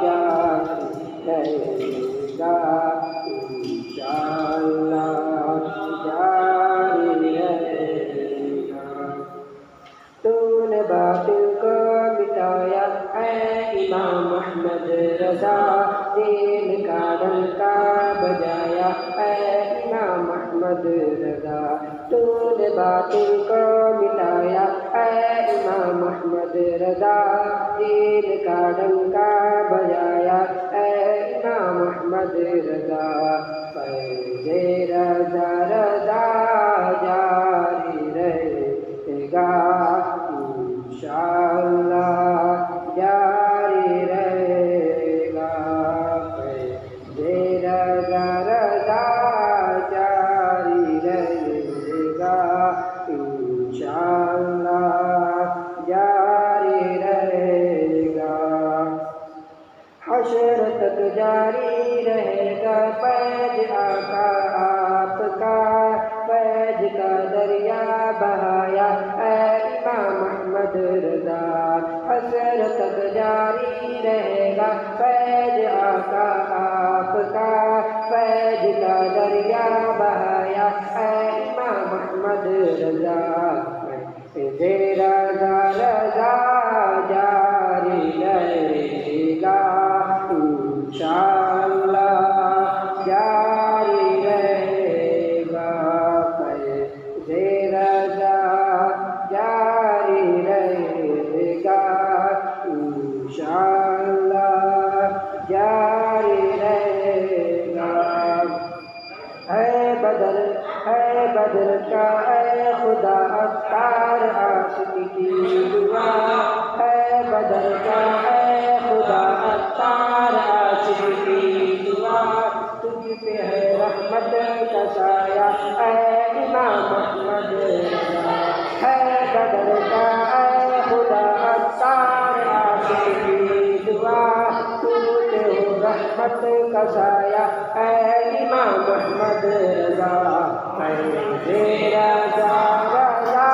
जारी रहेगा इंशाअल्लाह जारी रहेगा। तूने बातिल को मिटाया ऐ इमाम अहमद रज़ा, दीन का डंका बजाया ऐ इमाम अहमद रज़ा। तूने बातिल को मिटाया ऐ इमाम अहमद रज़ा, दीन का डंका बजाया ऐ इमाम अहमद रज़ा। फैज़े रज़ा रज़ा जारी रहेगा इंशाअल्लाह जारी रहेगा। फैज़े रज़ा रज़ा जारी रहेगा इंशाअल्लाह जारी रहेगा। हश्र तक जारी रहेगा फैज़ आका आपका, फैज़ का दरिया बहाया ऐ इमाम अहमद रज़ा। हश्र तक जारी रहेगा फैज़ आका आपका, फैज़ का दरिया बहाया ऐ इमाम अहमद रज़ा। फैज़े रज़ा रज़ा जारी रहेगा इंशाअल्लाह जारी रहेगा। फैज़े रज़ा जारी रहेगा इंशाअल्लाह जारी रहेगा। है बदर का ऐ खुदा अत्तार आशिक़ की दुआ, है बदर का ऐ खुदा अत्तार आशिक़ की दुआ। तुझ पे है रहमत का साया ऐ इमाम अहमद रज़ा। है बदर का ऐ खुदा अत्तार आशिक़ की दुआ, तुझ पे हो रहमत का साया ऐ इमाम अहमद रज़ा। फैज़े रज़ा रज़ा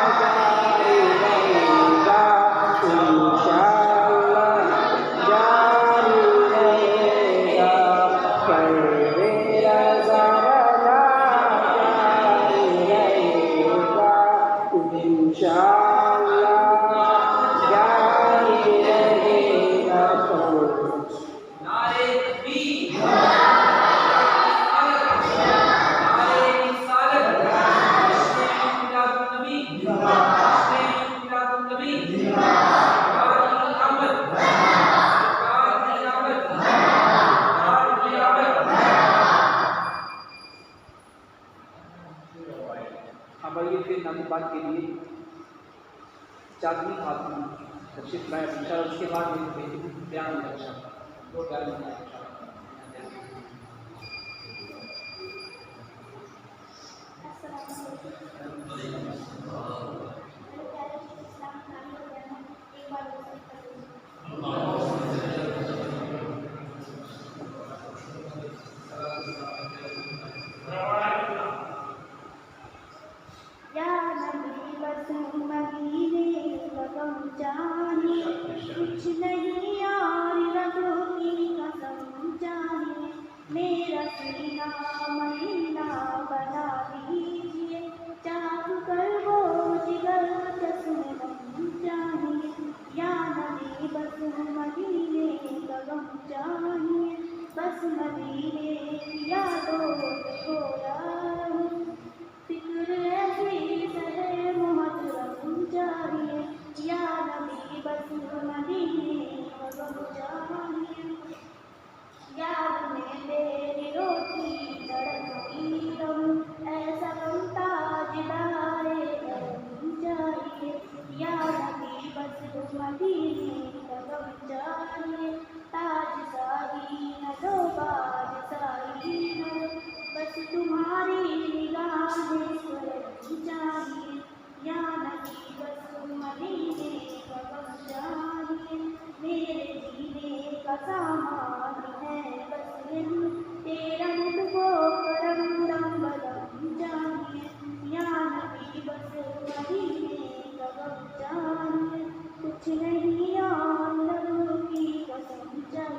जारी रहेगा इंशाअल्लाह जारी रहेगा। फैज़े रज़ा रज़ा जारी रहेगा इंशाअल्लाह जारी रहेगा। अब आइए फिर नबीबात के लिए चांदनी खातून तशरीफ लाए इंशाअल्लाह। उसके बाद बयान अच्छा दो बयान कुछ नहीं यार रबों की कसम जानिए, मेरा सीना महीना बना दीजिए, चाक कर वो जिगर चश्म जानिए। या नबी बस मदीने का गम जानिए, बस मदीने की यादों में खोया हूँ। फिक्र ऐसी सहे मुहर्रम जानिए, या नबी बस मदीने का गम जानिए। याद में तेरी रोटी तड़पती रहूं, ऐसा गम ताजदारे गम जानिए। या नबी बस मदीने का गम जानिए, ताज साही न दो बाज साही न, बस तुम्हारी निगाहें स्वरम जानिए। या नबी बस मदीने का गम जानिए, मेरे जीने का सामान है बस यही, तेरा मुझको करम दम बदम जानिए। या नबी बस मदीने का गम जानिए, कुछ नहीं यार लबों की कसम जानिए।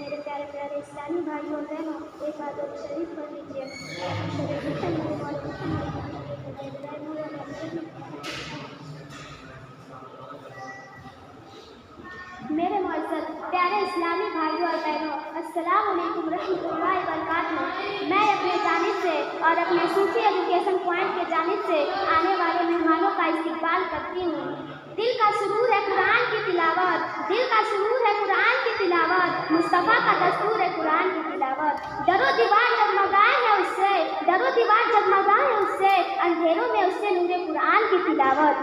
मेरे प्यारे प्यारे इस्लामी भाइयों और बहनों, एक आदत शरीफ कर लीजिए। मेरे मुअज़्ज़ज़ प्यारे इस्लामी भाइयों और बहनों, अस्सलाम वालेकुम रहमतुल्लाहि व बरकातुहू। मैं अपने जानिब से और अपने सूफी एजुकेशन पॉइंट के जानिब से आने वाले मेहमानों का इस्तकबाल करती हूँ। दिल का सुरूर है कुरान की तिलावत, दिल का सुरूर है कुरान की तिलावत, मुस्तफ़ा का दस्तूर है कुरान की तिलावत। दरो दीवार जगमगाए है उससे, दरो दीवार जगमगाए है उससे, अंधेरों में उससे नूरे कुरान की तिलावत।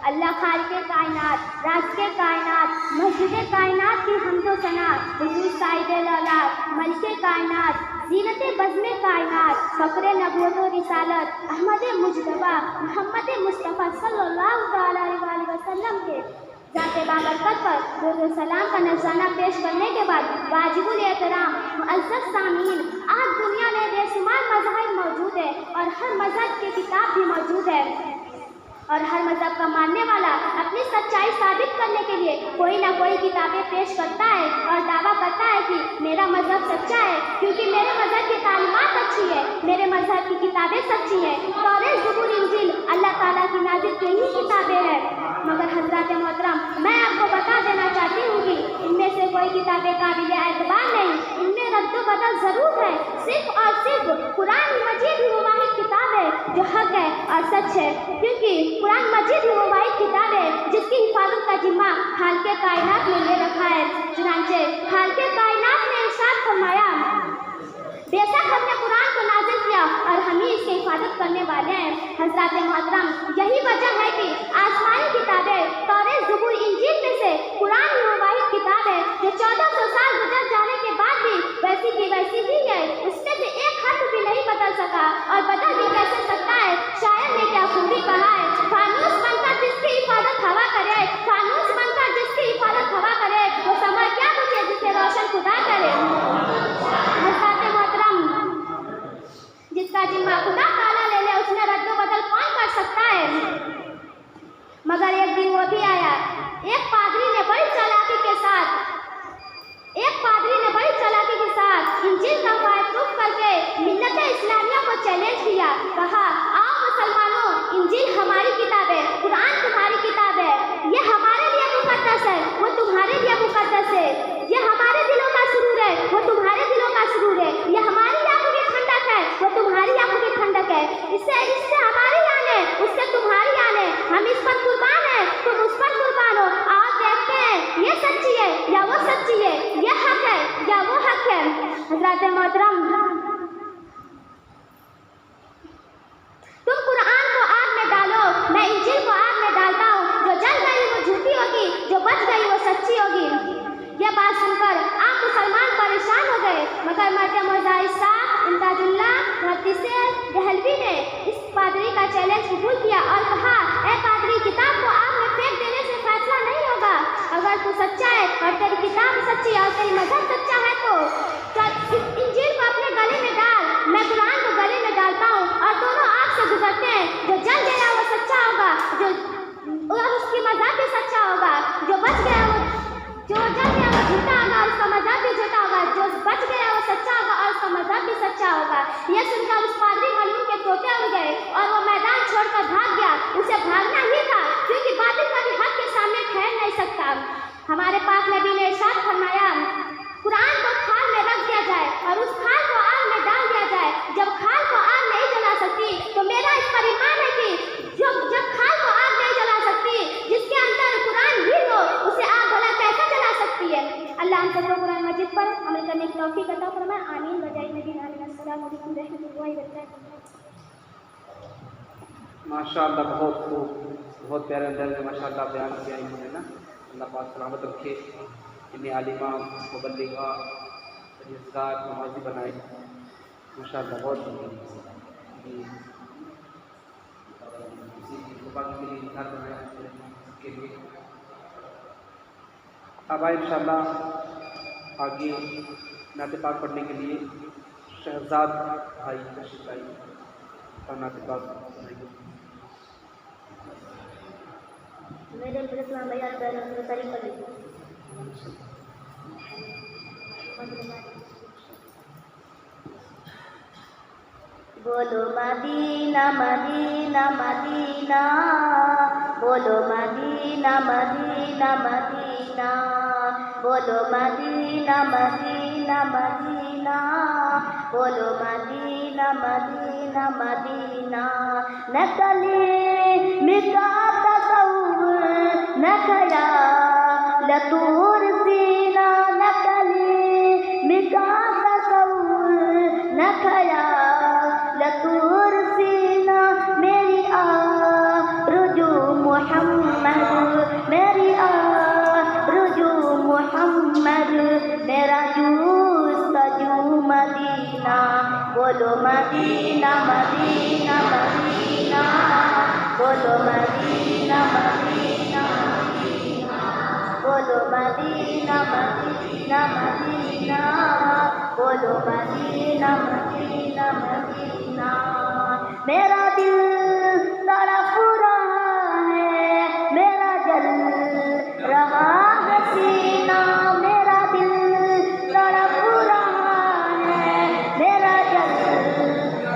अल्लाह खालिक़े कायनात, राज़िक़े कायनात, मस्जिदे कायनात की हम्दो सना, हुज़ूर साहिबे औलाद, मलिके कायनात, ज़ीनते बज़्मे कायनात, फ़ख्रे नबूवत व रिसालत, अहमदे मुज्तबा, मोहम्मद मुस्तफ़ा सल्लल्लाहु तआला अलैहि वसल्लम के ज़ाते बाबरकत पर दुरूद व सलाम का नज़राना पेश करने के बाद वाजिबुल एहतराम मुअज़्ज़ज़ सामीन, आज दुनिया में बेशुमार मज़ाहिब मौजूद है और हर मज़हब की किताब भी मौजूद है और हर मज़हब का मानने वाला अपनी सच्चाई साबित करने के लिए कोई ना कोई किताबें पेश करता है और दावा करता है कि मेरा मज़हब सच्चा है क्योंकि मेरे मज़हब की तालीमात अच्छी है, मेरे मज़हब की किताबें सच्ची हैं। तौरात, ज़बूर, इंजील अल्लाह ताला की नाज़िल की ही किताबें हैं। मगर हज़रात मोहतरम, मैं आपको बता देना चाहती हूँ कि इनमें से कोई किताबें काबिल एतबार नहीं, इनमें रद्द बदल ज़रूर है। सिर्फ और सिर्फ कुरान मजीद ही वो वाहिद किताब है जो हक है और सच है, क्योंकि कुरान मजीद ही वो वाहिद किताब है जिसकी हिफाजत का जिम्मा खालिक़े कायनात ने ले रखा है। चुनांचे खालिक़े कायनात ने इरशाद फरमाया, बेशक हमने कुरान को नाज़िल किया और हम ही इसकी हिफाजत करने वाले हैं। हज़रात मोहतरम, यही वजह है कि आसमानी किताबें तौरात, ज़बूर, इंजील में से कुरान ही वो वाहिद किताब है जो 1400 साल गुजर जाने के बाद भी वैसी की वैसी ही है। उसमें से एक हर्फ भी नहीं बदल सका और बदल भी कैसे सकता है। शायर ने क्या खूबी कहा है, फानूस बनकर जिसकी हिफाजत हवा करे, फानूस बनकर जिसकी हिफाजत हवा करे, वो समय क्या पूछे जिसे रोशन खुदा करे। हज़रात मोहतरम, जिसका जिम्मा खुदा ताला ले ले उसमें रद्द बदल कौन कर सकता है। मगर एक दिन वो भी आया, एक पादरी ने बड़ी चालाकी के साथ इंजील का फायदूफ करके मिल्लत इस्लामिया को चैलेंज किया। कहा, आओ मुसलमानों, इंजील हमारी किताब है, कुरान तुम्हारी किताब है। ये हमारे लिए मुकद्दस है, वो तुम्हारे लिए मुकद्दस है। ये हमारे दिलों का सुरूर है, वो तुम्हारे दिलों का सुरूर है। ये हमारी आंखों की ठंडक है, वो तुम्हारी आंखों की ठंडक है। इससे हमारी आन है, उससे तुम्हारी आन है। हम इस पर कुर्बान है, तुम उस पर कुर्बान हो। आओ देखते हैं ये सच्ची है या वो सच्ची है, ये हक है या वो हक है। हज़रात मोहतरम, तुम कुरान को आग में डालो, मैं इंजील को आग में डालता हूँ। जो जल गई वो झूठी होगी, जो बच गई वो सच्ची होगी। यह बात सुनकर आप मुसलमान परेशान हो गए, मगर मर्द मुजाहिद इमदादुल्लाह दहलवी ने इस पादरी का चैलेंज कबूल किया और कहा, ए पादरी, किताब को आग में फेंक देने से फैसला नहीं होगा। अगर तू सच्चा है और तेरी किताब सच्ची है और तेरी मजहब सच्चा है तो इंजील को अपने गले में डाल, मैं कुरान को गले में डालता हूँ और दोनों आग से गुजरते हैं। जो जल गया वो सच्चा होगा, जो उसकी मजहब भी सच्चा होगा। जो बच गया वो झूठा होगा, उसका मजहब भी झूठा होगा। जो बच गया वो सच्चा होगा और उसका मजहब भी सच्चा होगा। यह सुनकर उस पादरी मलूम के तोते उड़ गए और वो मैदान छोड़कर भाग गया। उसे भागना ही था क्योंकि बातिल कभी हक के सामने ठहर नहीं सकता। हमारे पाक नबी ने इरशाद फरमाया, कुरान को खाल में रख दिया जाए और उस खाल को आग में डाल दिया जाए। जब खाल को आग नहीं जला सकती तो मेरा इस पर ईमान है कि जब खाल को आग नहीं जला सकती, जिसके अंदर कुरान ही हो, उसे आग भला कैसे जला सकती है। अल्लाह हम सबको कुरान मजीद पर अमल करने की तौफीक अता फरमाए। आमीन वजाई नबी आमीन। अस्सलामु अलैकुम रहमतुल्लाहि व बरकातहू। माशाअल्लाह, बहुत खूब, बहुत प्यारे अंदाज में माशाअल्लाह बयान किया इन्होंने ना। अल्लाह पाक सलामत रखे, इन्हें आलिमा, मुबल्लिगा, रिज़गार, नमाज़ी बनाए। माशाअल्लाह, बहुत जी, इसी के लिए बनाया। अब आए इंशाअल्लाह आगे नाते पाक पढ़ने के लिए शहजाद भाई तशरीफ लाई और नाते पाक पढ़ाएंगे। मेरे इस्लाम भैया तारीफ कर लीजिए। बोलो मदीना मदीना मदीना, बोलो मदीना मदीना मदीना, बोलो मदीना मदीना मदीना, बोलो मदीना मदीना मदीना। न कली मिका तसव्वुर न ख़याल तूर सीना, न कली मिका तसव्वुर न ख़याल तूर सीना। मेरी आरज़ू मोहम्मद, मेरी आरज़ू मोहम्मद, मेरा जुस्तजू मदीना। बोलो मदीना मदीना मदीना, बोलो मदीना मदीना मदीना, बोलो मदीना मदीना मदीना, बोलो मदीना मदीना मदीना। मेरा दिल तड़प रहा है, मेरा जल रहा है सीना, मेरा दिल तड़प रहा है, मेरा जल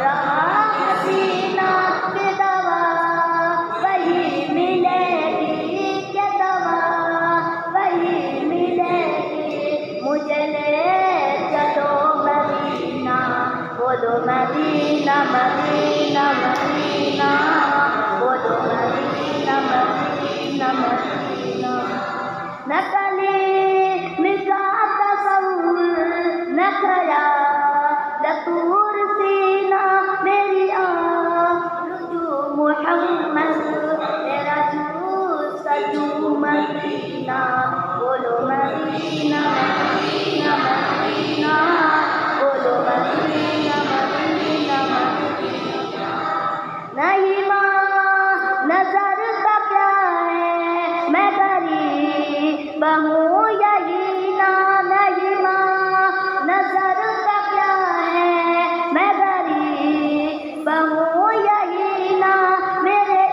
रहा है सीना। के दवा वही मिलेगी, के दवा वही मिलेगी, मुझे ले चलो मदीना। बोलो मदीना मदीना मदीना, बोलो मदीना मदीना मदीना। न कली मिका तसव्वुर न ख़याल तूर सीना। मेरी आरज़ू मोहम्मद, मेरा जुस्तजू मदीना। बोलो मदीना मदीना मदीना, बोलो मदीना मदीना मदीना। नहीं माँ नजर का क्या है, मैं गरीब हूँ यही ना। नहीं माँ नजर का क्या है, मैं गरीब हूँ यही ना। मेरे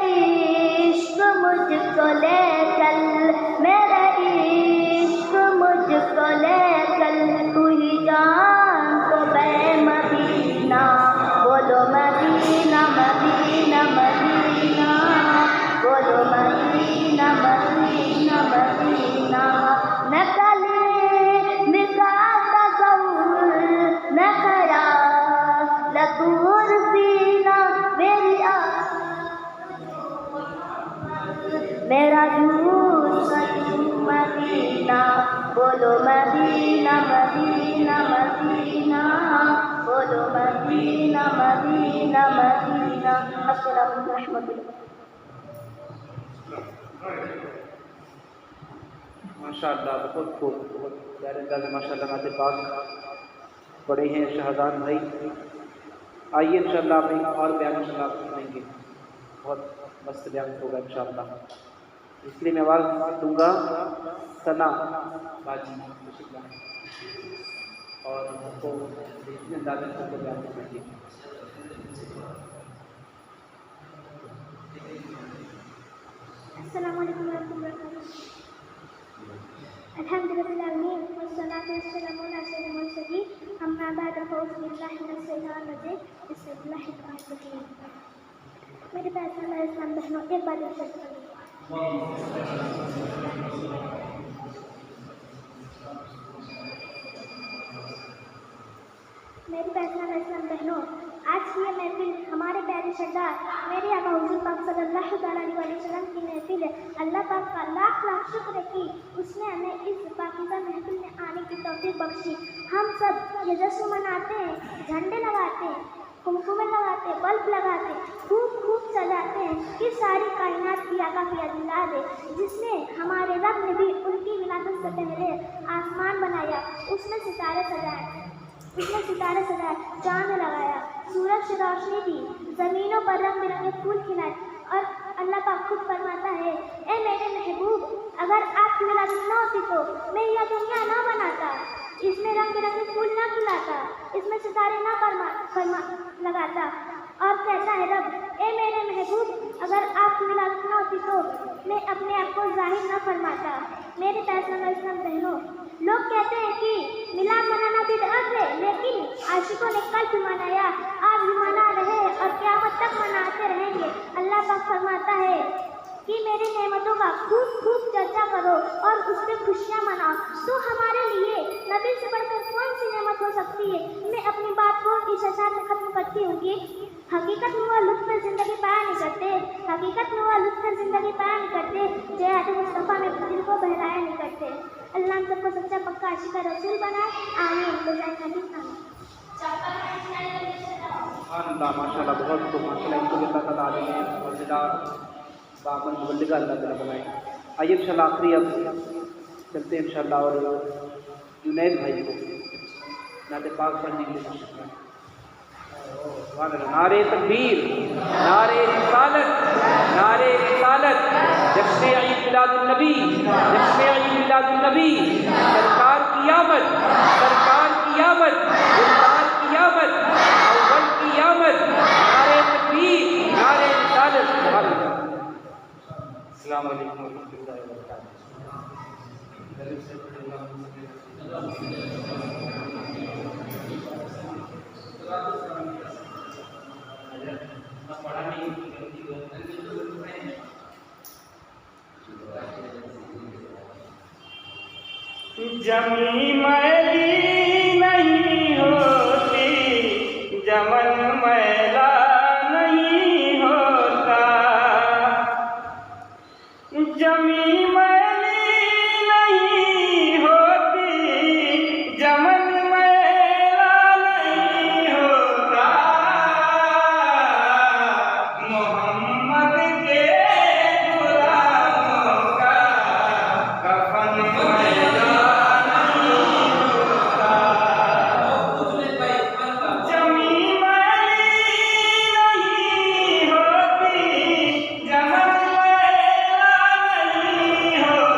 इश्क मुझको ले चल, मेरे इश्क मुझको ले चल, तू ही जान तो बे मदीना। बोलो मदीना मदीना मदीना, बोलो मदीना मदीना मदीना। न कली मिका तसव्वुर न ख़याल तूर सीना। मेरी मेरा जुस्तजू मदीना। बोलो मदीना मदीना मदीना, बोलो मदीना मदीना मदीना। अस्सलामु अलैकुम रहमतुल्लाह। माशाअल्लाह बहुत खूब, बहुत प्यारे अंदाज में माशाअल्लाह नाते पाक पढ़े हैं शहजाद भाई। आइए इंशाअल्लाह आप एक और बयान इंशाअल्लाह सुनेंगे, बहुत मस्त बयान होगा इंशाअल्लाह। इसलिए मैं आवाज़ दूंगा सना बाजी और हमको इतने अंदाजे से हमको बयान करेंगे। अस्सलामु अलैकुम वरहमतुल्लाहि वबरकातुहू। अल्हम्दुलिल्लाह वस्सलातु वस्सलामु अला सय्यिदिल मुरसलीन, अम्मा बाद, फ़अऊज़ु बिल्लाहि मिनश शैतानिर रजीम, बिस्मिल्लाहिर रहमानिर रहीम। मेरे पैसा इस्लाम बहनों, एक बार इरशाद करिए। मेरी पहचान इस्लाम बहनों, आज की ये महफिल हमारे प्यारे सरदार मेरे आका हुज़ूर पाक सल्लल्लाहु अलैहि वसल्लम की महफिल है। अल्लाह पाक का लाख लाख शुक्र है कि उसने हमें इस पाकीज़ा महफिल में आने की तौफीक बख्शी। हम सब ये जश्न मनाते हैं, झंडे लगाते हैं, कुमकुम लगाते हैं, बल्ब लगाते हैं, खूब खूब सजाते हैं कि सारी कायनात की आका की अज़ीज़ात है, जिसने हमारे रब ने भी उनकी विलादत से पहले आसमान बनाया, उसने सितारे सजाए, उसने सितारे सजाए, चाँद लगाया, सूरज से रोशनी दी, ज़मीनों पर रंग बिरंगे फूल खिलाए। और अल्लाह पाक खुद फरमाता है, ए मेरे महबूब, अगर आपकी विलादत न होती तो मैं यह दुनिया ना बनाता, इसमें रंग बिरंगे फूल ना खिलाता, इसमें सितारे ना फरमा लगाता। और कहता है रब, ए मेरे महबूब, अगर आप मिलाद ना होती तो मैं अपने आप को जाहिर ना फरमाता। मेरे पैसम बहनों, लोग कहते हैं कि मिलाद मनाना बिदअत है, लेकिन आशिकों ने कल भी मनाया, आज भी मना रहे और क़यामत तक मनाते रहेंगे। अल्लाह पाक फरमाता है कि मेरी नेमतों का खूब खूब चर्चा करो और उससे खुशियाँ मनाओ। तो हमारे लिए नबी से बढ़कर कौन सी नेमत हो सकती है? मैं अपनी बात को इस अशार में ख़त्म करती हूँ कि हकीकत में वह लुत्फ़ ज़िंदगी पाया नहीं करते, हकीकत में वह लुत्फ़ ज़िंदगी पाया नहीं करते जो याद मुस्तफ़ा में दिल को बहलाया नहीं करते। अल्लाह हम सबको सच्चा पक्का आशिक़ रसूल बनाए। आमीन। माशाल्लाह, बहुत खूब माशाल्लाह। इनको अल्लाह ताला आलिम मज़ेदार बामन मुबल्लिग़ अल्लाह ताला बनाए। आइए इंशाल्लाह आखिरी अब चलते हैं इंशाल्लाह और जुनैद भाई को नाते पाक पढ़ने के लिए। नारे तकबीर, नारे रिसालत, नारे रिसालत, जश्न ईद मिलादुन नबी, जश्न ईद मिलादुन नबी, सरकार की आमद, सरकार की आमद, गुलजार की आमद, अव्वल की आमद, नारे तकबीर, नारे रिसालत। अस्सलाम वालेकुम व रहमतुल्लाहि व जमी मैली नहीं होती, जमन मैला नहीं होता। जमी मैली नहीं होती, जमन मैला नहीं होता। मोहम्मद के गुलामों का कफन मैला हो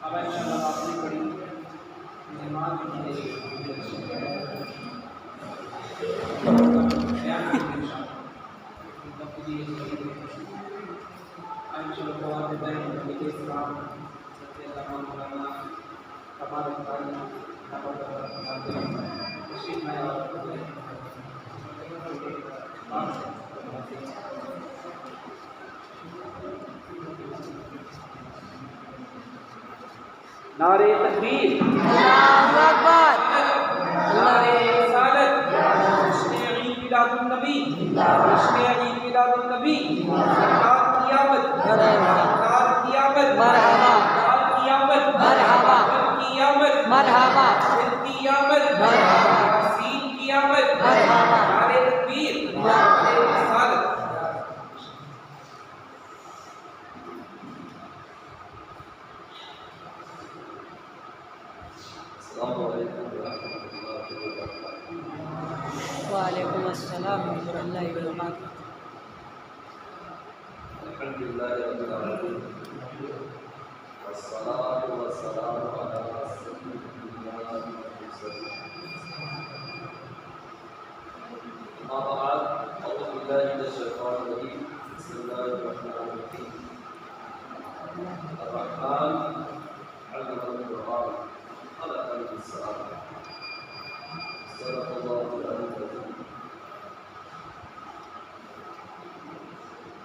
अब इंशाअल्लाह आपने पढ़ी मेहमान नारे तकबीर, अल्लाहु अकबर, नारे रिसालत, इश्क़ ईद मिलादुन नबी, इश्क़ ईद मिलादुन नबी, सरकार क़ियामत, सरकार क़ियामत, मरहबा, सरकार क़ियामत, मरहबा, क़ियामत, मरहबा, क़ियामत, मरहबा, हसीन क़ियामत, मरहबा, नारे तकबीर, नारे रिसालत। वालेकुम अस्सलाम व रहमतुल्लाहि व बरकातुहू। अल्हम्दुलिल्लाह रब्बिल आलमीन वस्सलातु वस्सलामु अला सय्यिदिल अंबिया'i वल मुरसलीन अम्मा बअद अऊज़ु बिल्लाहि मिनश शैतानिर रजीम बिस्मिल्लाहिर रहमानिर रहीम अर्रहमान अल्लमल कुरआन खलक़ल इंसान सल्लल्लाहु अलैहि वसल्लम।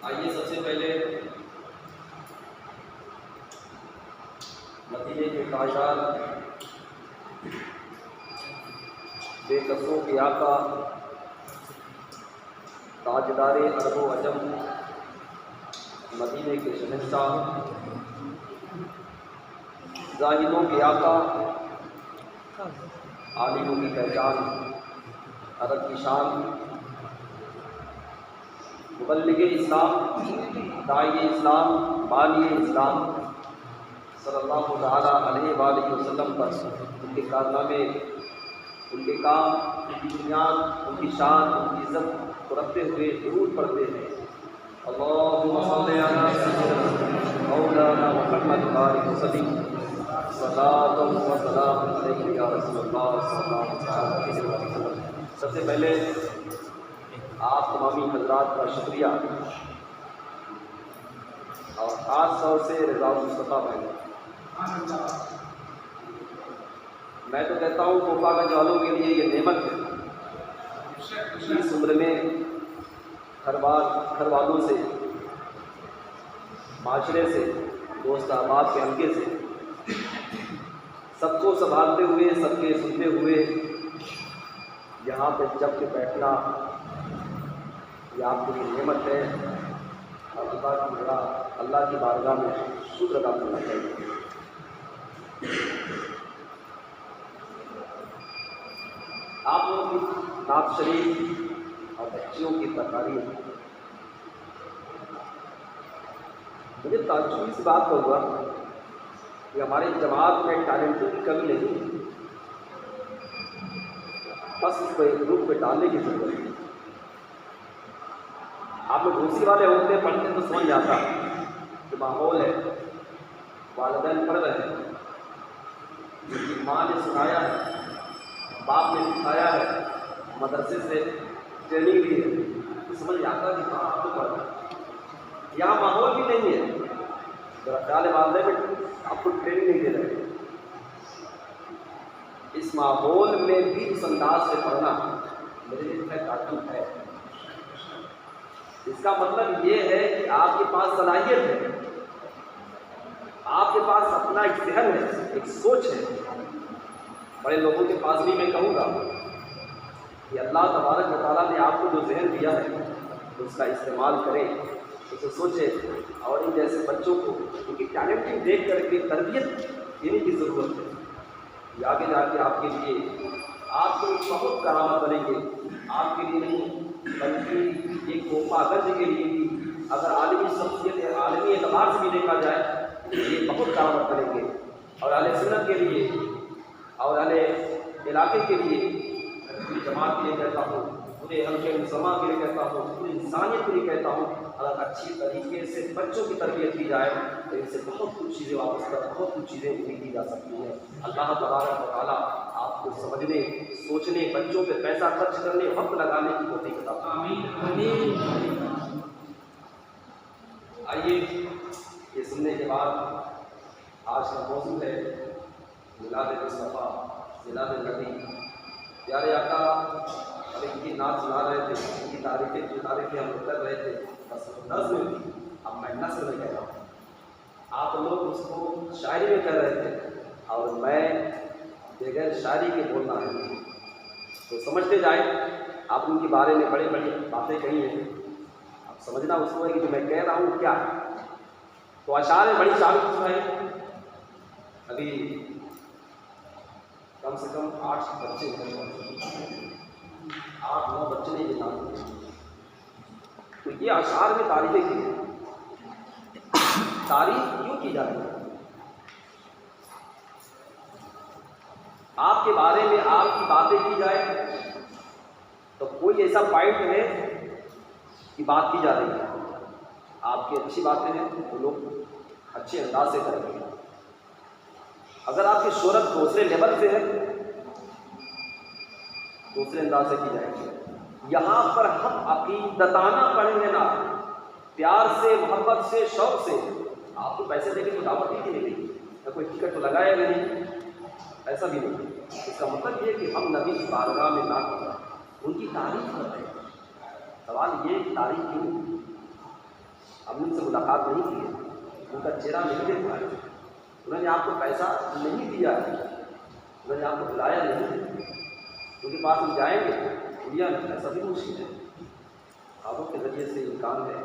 आइए सबसे पहले मदीने के ताजदार बेकसों के आका ताजदारे अरब व अजम मदीने के शहंशाह जाहिदों के आका आलिमों की पहचान अरब की शान मुबल्लिगे इस्लाम दाई इस्लाम बानी इस्लाम सल्लल्लाहु तआला अलैहि वसल्लम पर उनके कारनामे, उनके काम, उनकी बुनियाद, उनकी शान, उनकी इज़्ज़त को रखते हुए दुरूद पढ़ते हैं। अल्लाहुम्मा सल्लि अला सय्यिदिना मौलाना मुहम्मद बारिक वसल्लिम सल्लल्लाहु व सलाम अलैहि या रसूलल्लाह सल्लल्लाहु अलैहि वसल्लम। सबसे पहले आप तमामी हज़रात का शुक्रिया और ख़ास तौर से रज़ा मुस्तफ़ा भाई। मैं तो कहता हूँ गोपागंज वालों के लिए ये नेमत है। इस उम्र में घर वालों से, माशरे से, दोस्त अहबाब के हल्के से सबको संभालते हुए, सबके सुनते हुए यहाँ पे जब के बैठना ये आपके लिए नेमत है और अल्लाह की बारगाह में शुक्र अदा करना चाहिए। आप लोगों की नात शरीफ और बच्चियों की तकारीर, मुझे ताज्जुब इस बात का हुआ कि हमारे जमात में टैलेंटों की कमी नहीं, बस इसको एक ग्रुप में डालने की जरूरत है। आप लोग रूसी वाले होते पढ़ते तो समझ जाता कि माहौल है, वालिदैन पढ़ रहे हैं, जिनकी माँ ने सुनाया है, बाप ने सिखाया है, मदरसे से ट्रेनिंग ली है, तो समझ आता कि हाँ आप तो पढ़ रहे हैं। यहाँ माहौल भी नहीं है, जरा ख्याल वाले में आपको ट्रेनिंग नहीं दे रहे। इस माहौल में भी इस अंदाज से पढ़ना मेरे लिए ताज्जुब है। इसका मतलब ये है कि आपके पास सलाहियत है, आपके पास अपना एक ज़हन है, एक सोच है। बड़े लोगों के पास भी मैं कहूँगा कि अल्लाह तबारक व तआला ने आपको जो ज़हन दिया है तो उसका इस्तेमाल करें, उसे सोचें और इन जैसे बच्चों को उनकी टैलेंटिंग देख कर के तरबियत देने की ज़रूरत है। ये आगे जाके आपके लिए आपको बहुत करामत बनेंगे, आपके लिए नहीं बल्कि एक गोपागंज के लिए भी, अगर आलमी शख्सियत आलमी एतबार से भी देखा जाए तो ये बहुत करामत करेंगे। और अहले सुन्नत के लिए और अहले इलाके के लिए, जमात के लिए कहता हूँ पूरे हल्के मुसलमान के लिए कहता हूँ, पूरी इंसानियत के लिए कहता हूँ, अगर अच्छी तरीके से बच्चों की तरबियत की जाए तो इनसे बहुत कुछ चीज़ें वापस कर, बहुत कुछ चीज़ें पूरी की जा सकती हैं। अल्लाह तबारक व तआला आपको समझने, सोचने, बच्चों पे पैसा खर्च करने, वक्त लगाने की तौफीक अता फरमाए। आइए ये सुनने के बाद आज का मौजूद है मिलाद मुस्तफ़ा, मिलाद नबी। प्यारे आका अब इनकी नात सुना रहे थे, इनकी तारीफ़ें हम लोग कर रहे थे, बस नज़्म में थी, अब मैं नस्ल में कह रहा हूँ। आप लोग उसको शायरी में कर रहे थे और मैं बगैर शायरी के बोलना है, तो समझते जाए। आप उनके बारे में बड़ी बड़ी बातें कही हैं, अब समझना उसको है कि जो मैं कह रहा हूँ क्या है। तो अशार में बड़ी शान सुनाई। अभी कम से कम 8 बच्चे हैं, 8-9 बच्चे ने ये नाम किया। तो ये अशार में तारीफ़ें की हैं। तारीफ क्यों की जा रही है? आपके बारे में आपकी बातें की जाए तो कोई ऐसा पॉइंट है कि बात की जा रही है, आपकी अच्छी बातें हैं तो लोग अच्छे अंदाज से करेंगे। अगर आपकी शोहरत दूसरे लेवल से है, दूसरे अंदाज से की जाएगी। यहाँ पर हम अकीदताना पढ़ेंगे ना, प्यार से, मोहब्बत से, शौक से। आपको पैसे देके तो दावत ही नहीं मिली, या कोई टिकट तो लगाया नहीं, ऐसा भी नहीं। इसका मतलब ये कि हम नबी की बारगाह में ना होगा, उनकी तारीफ कर रहे हैं। सवाल ये तारीफ क्यों? हमने उनसे मुलाकात नहीं की है, उनका चेहरा नहीं देखा है, उन्होंने आपको पैसा नहीं दिया है, उन्होंने आपको बुलाया नहीं, उनके पास हम जाएंगे दुनिया में, ऐसा भी मुश्किल है। आबों के जरिए से इम्कान है।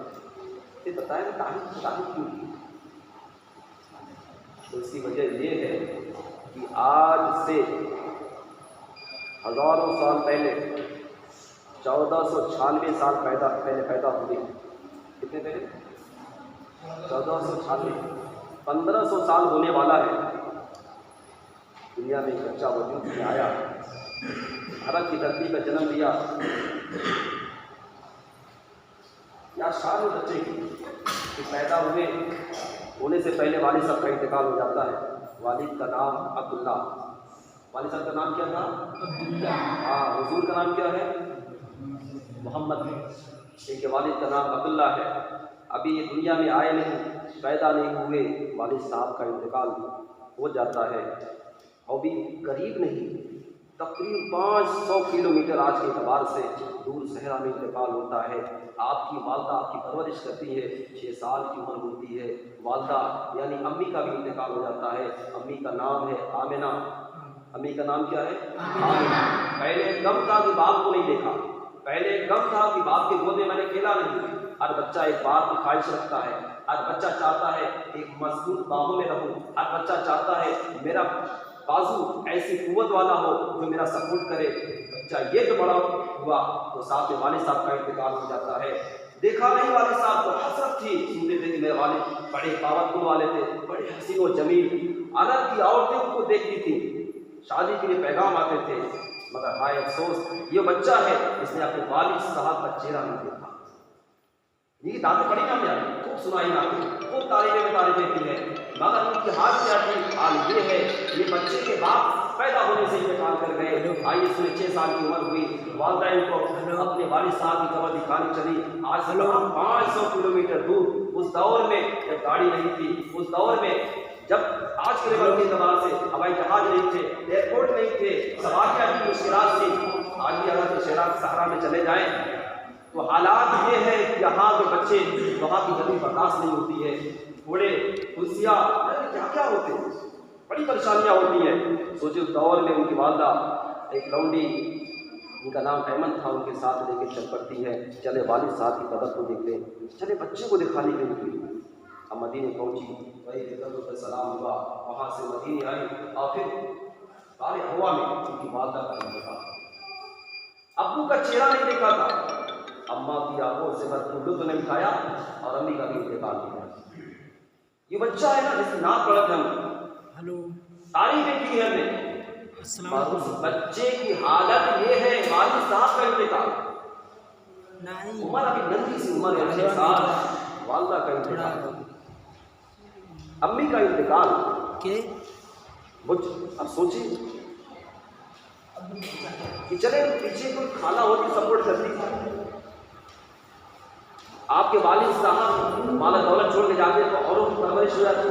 ये बताएं तारीफ क्यों की? तो इसकी वजह ये है कि आज से हज़ारों साल पहले 1496 साल पहले पैदा हुए। कितने पहले? 1496, 1500 साल होने वाला है। दुनिया में एक बच्चा वजूद में आया, भारत की धरती पर जन्म लिया। या शान बच्चे की पैदा हुए, होने से पहले वालिद साहब का इंतकाल हो जाता है। वालिद का नाम अब्दुल्ला। वालिद साहब का नाम क्या था? अब्दुल्ला। हाँ, हुजूर का नाम क्या है? मोहम्मद। इनके वालिद का नाम अब्दुल्ला है। अभी ये दुनिया में आए नहीं, पैदा नहीं हुए, वालिद साहब का इंतकाल हो जाता है। और भी करीब नहीं, तकरीबन 500 किलोमीटर आज के एतबार से दूर सहरा में इंतकाल होता है। आपकी वालदा आपकी परवरिश करती है, 6 साल की उम्र होती है। वालदा यानी अम्मी का भी इंतकाल हो जाता है। अम्मी का नाम है आमिना। अम्मी का नाम क्या है? आमिना। पहले गम था कि बाप को नहीं देखा, पहले गम था कि बाप के गोद में मैंने खेला नहीं। हर बच्चा एक बाप की ख्वाहिश रखता है, हर बच्चा चाहता है एक मजबूत बाहों में रहूं, हर बच्चा चाहता है मेरा बाजू ऐसी कुव्वत वाला हो जो मेरा सपोर्ट करे। बच्चा ये तो बड़ा हुआ तो साथ में वालिद साहब का इंतकाल हो जाता है। देखा नहीं वालिद साहब को, हसरत थी, सुनते थे कि मेरे वालिद बड़े पावरफुल वाले थे, बड़े हसीन व जमील। अरब की औरतें उनको देखती थी, शादी के लिए पैगाम आते थे, मगर हाय अफसोस ये बच्चा है इसने अपने वालिद साहब का चेहरा नहीं देखा। ये दादी बड़ी कामयाबी, खूब सुनाई ना, खूब तारीफें में तारीफें की है, मगर उनकी हाल क्या थी? हाल ये है, ये बच्चे के बाप पैदा होने से इंतकाल कर गए। आइए सुने, 6 साल की उम्र हुई, वालिदैन को अपने वालिद साहब की कब्र दिखानी चली। आज से 500 किलोमीटर दूर। उस दौर में जब गाड़ी नहीं थी, उस दौर में जब आज के लेवल के एतबार से हवाई जहाज नहीं थे, एयरपोर्ट नहीं थे, सवारियाँ की मुश्किलात थी। आज भी अगर शहरा सहरा में चले जाएँ तो हालात ये है कि यहाँ के बच्चे वहाँ की गर्मी बर्दाश्त नहीं होती है, घोड़े कुर्सियाँ क्या क्या होते हैं, बड़ी परेशानियाँ होती हैं। सोचिए उस दौर में उनकी वालदा एक लौंडी, उनका नाम अहमद था, उनके साथ लेके चल पड़ती है। चले वालिद साहब की कब्र को देखते, चले बच्चे को दिखाने के लिए। अब मदीने पहुँची, वही कब्र पर सलाम हुआ, वहाँ से मदीने आई और फिर सारे हवा में उनकी वालदा का इंतकाल। अब्बू का चेहरा नहीं देखा था, अम्मा की आंखों से भरपूर लुत्फ नहीं उठाया और अम्मी का भी इंतकाल किया। ये बच्चा है ना जिसकी नाम पढ़ते हम, हेलो, तारीफें की है हमने, और उस बच्चे की हालत ये है, वालिद साहब का इंतकाल। नहीं उम्र अभी नन्ही सी उम्र है, 6 साल। वालदा का थोड़ा इंतकाल, अम्मी का इंतकाल। के बुझ अब सोचिए कि चले पीछे कोई खाला होती सपोर्ट करती थी, आपके वालिद साहब माला दौलत छोड़ के जाते तो औरों की परवरिश हो जाती।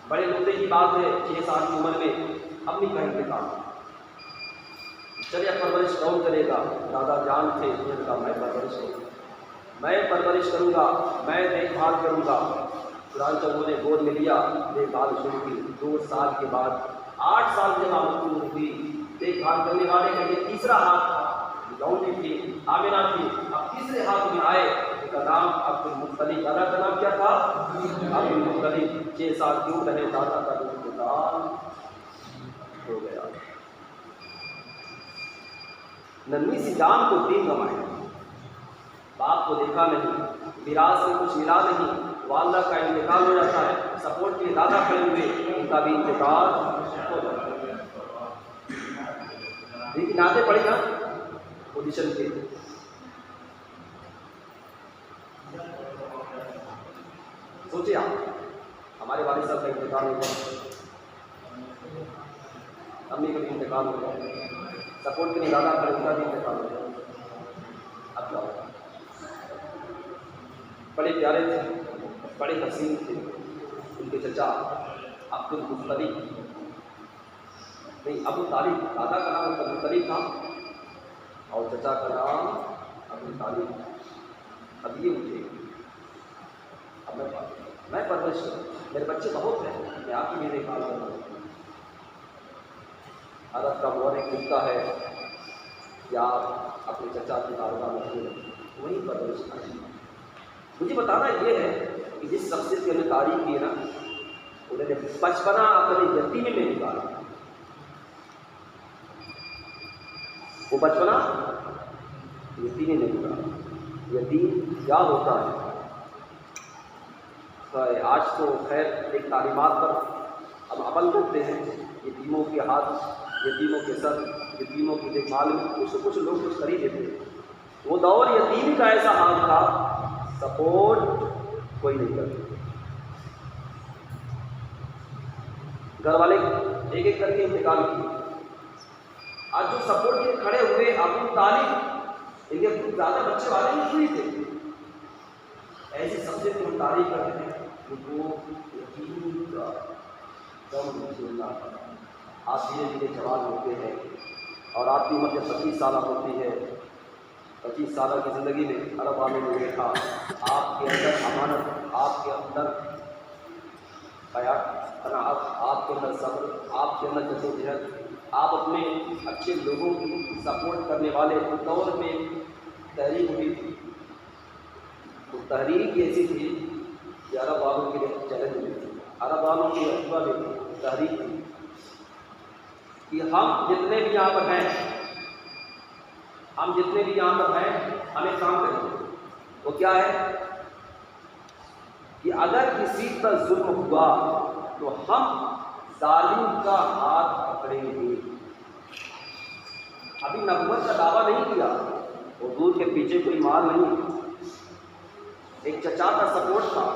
बड़े मुद्दे की बात है, 6 साल की उम्र में अम्मी का इंतकाल। चलिए परवरिश कौन करेगा? दादा जान थे, उन्होंने कहा मैं परवरिश करूँगा, मैं परवरिश करूँगा, मैं देखभाल करूँगा। कुरान चौबों ने गोद में लिया, देखभाल शुरू की। 2 साल के बाद 8 साल जब आप हुई, देखभाल करने वाले का ये तीसरा हाथ था। लौंडी थी, आमिना थी, अब तीसरे हाथ में आए, उनका नाम अब्दुल मुत्तलिब। दादा का नाम क्या था? अब्दुल मुत्तलिब। 6 साल क्यों रहे? दादा का इंतकाल हो गया। नन्ही सी जान को दीन गंवाया, बाप को देखा नहीं, विरासत में कुछ मिला नहीं, वालदा का इंतकाल हो जाता है, सपोर्ट के लिए दादा खड़े हुए, उनका भी इंतकाल हो जाता है। लेकिन आते पड़ी ना पोजीशन के। सोचिए आप, हमारे वालिद साहब का इंतकाल हो गया, अम्मी का भी इंतकाल हो गया, सपोर्ट के लिए दादा खड़े, उनका भी इंतकाल हो गया। अब क्या होगा? बड़े प्यारे थे, बड़े हसीन थे उनके चचा अब्दुल मुत्तलिब, नहीं अबू तालिब। दादा का नाम अब्दुल मुत्तलिब था और चचा का नाम अबू तालिब। अब ये उठे, अब मैं परवरिश करूँ, मेरे बच्चे बहुत हैं, मैं आपकी भी देखभाल कर रहा हूँ। अरब का मौलिक लिखता है कि आप अपने चचा की बारगाह में वहीं परवरिश करें। मुझे बताना ये है कि जिस शख्सियत की हमने तारीफ की है ना, उन्होंने बचपना अपने यतीमी में निकाला। वो बचपना यतीमी में निकाला। यतीम क्या होता है? तो आज तो खैर एक तालीमात पर अब अमल करते हैं। यतीमों के हाथ, यतीमों के सर, यतीमों की देखभाल में कुछ लोग कुछ कर ही देते हैं। वो दौर यतीमी का ऐसा हाल था, सपोर्ट कोई नहीं करता, घर वाले एक एक करके इंतकाल किए। आज जो सपोर्ट के खड़े हुए अबू तालिब, इनके कुछ ज़्यादा बच्चे वाले नहीं थे, ऐसी सबसे हम तारीफ करते हैं वो यकीन का दम झेलना। आप धीरे धीरे जवान होते हैं और आपकी उम्र जब 25 साल होती है, 25 साल की ज़िंदगी में अरब वालों ने देखा आपके अंदर अमानत, आपके अंदर बयान, आपके अंदर सब्र, आपके अंदर जद्दोजहद, आप अपने अच्छे लोगों की सपोर्ट करने वाले। उस दौर में तहरीक हुई थी, तो तहरीक ऐसी थी कि अरब वालों के लिए चैलेंज हुई थी, अरब वालों की अजूबा में तहरीक थी कि हम जितने भी यहाँ पर हैं, हम जितने भी यहाँ पर हैं, हमें काम करेंगे। वो क्या है कि अगर किसी पर जुल्म हुआ तो हम जालिम का हाथ पकड़ेंगे। अभी नबुव्वत का दावा नहीं किया, हुजूर के पीछे कोई माल नहीं, एक चचा का सपोर्ट था,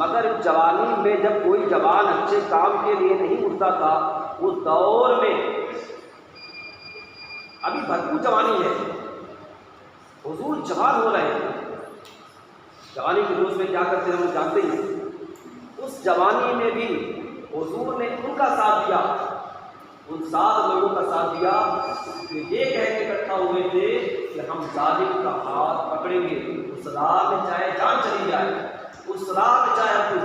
मगर जवानी में जब कोई जवान अच्छे काम के लिए नहीं उठता था, उस दौर में अभी भरपूर जवानी है, हुजूर जवान हो रहे हैं। जवानी के जोश में क्या करते हैं हम जानते हैं। उस जवानी में भी हुजूर ने उनका साथ दिया, उन 7 लोगों का साथ दिया जो ये कह के इकट्ठा हुए थे कि हम जालिम का हाथ पकड़ेंगे, उस राह में चाहे जान चली जाए, उस राह में चाहे हमको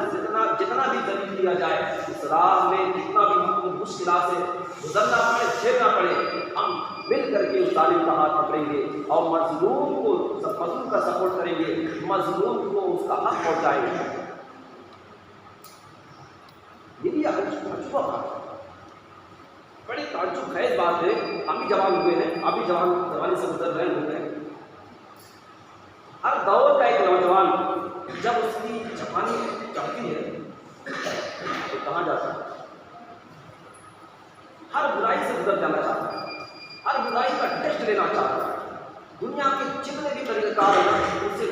जितना भी जमीन दिया जाए, उस राह में जितना भी हमको मुश्किलात से गुजरना पड़े, झेलना पड़े, हम मिल करके उस जालिम का हाथ पकड़ेंगे और मजलूम को, मजलूम का सपोर्ट करेंगे, मजलूम को उसका हक पहुँचाएंगे। ये भी अजूबा बात है, बड़ी ताज्जुब खैज बात है। हम भी जवान हुए हैं, अभी जवानी से गुजर रहे होते हैं। हर दौर का एक नौजवान जब उसकी जवानी चढ़ती है तो कहाँ जाता है? हर बुराई से गुजर जाना चाहता है, हर बुराई का टेस्ट लेना चाहता है, दुनिया के जितने भी तरीक़ाकार हैं ना उनसे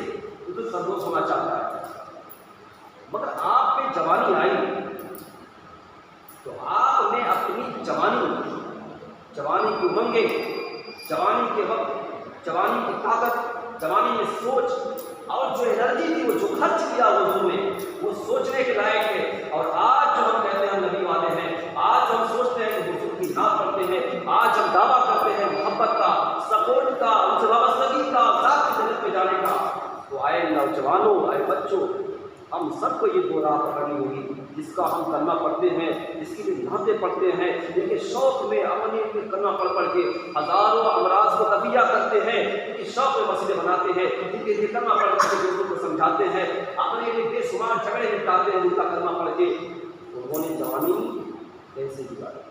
सरदोष होना चाहता है, मगर आप पे जवानी आई तो आपने अपनी जवानी की उमंगे, जवानी के वक्त, जवानी की ताकत, जवानी में सोच और जो एनर्जी थी वो जो खर्च किया वजू में, वो सोचने के लायक है। और आज जो हम कहते हैं नबी वाले हैं, आज हम सोचते हैं कि हुजूर की नात पढ़ते हैं, आज हम दावा करते हैं मोहब्बत का, सपोर्ट का, उनसे वाबस्तगी का, साथ की जन्नत में जाने का, तो आए नौजवानों, आए बच्चों, हम सबको ये दो राह पकड़नी होगी। जिसका हम कलमा पढ़ते हैं, जिसकी भी नाते पढ़ते हैं, जिनके शौक़ में अपने कलमा पढ़ के हज़ारों अमराज को तबिया करते हैं, जिनके शौक़ में मसले बनाते हैं, जिनके लिए कलमा पढ़ के दूसरों को समझाते हैं, अपने लिए बेशुमार झगड़े निपटाते हैं उनका कलमा पढ़ के, उन्होंने जवानी कैसे गुजारी?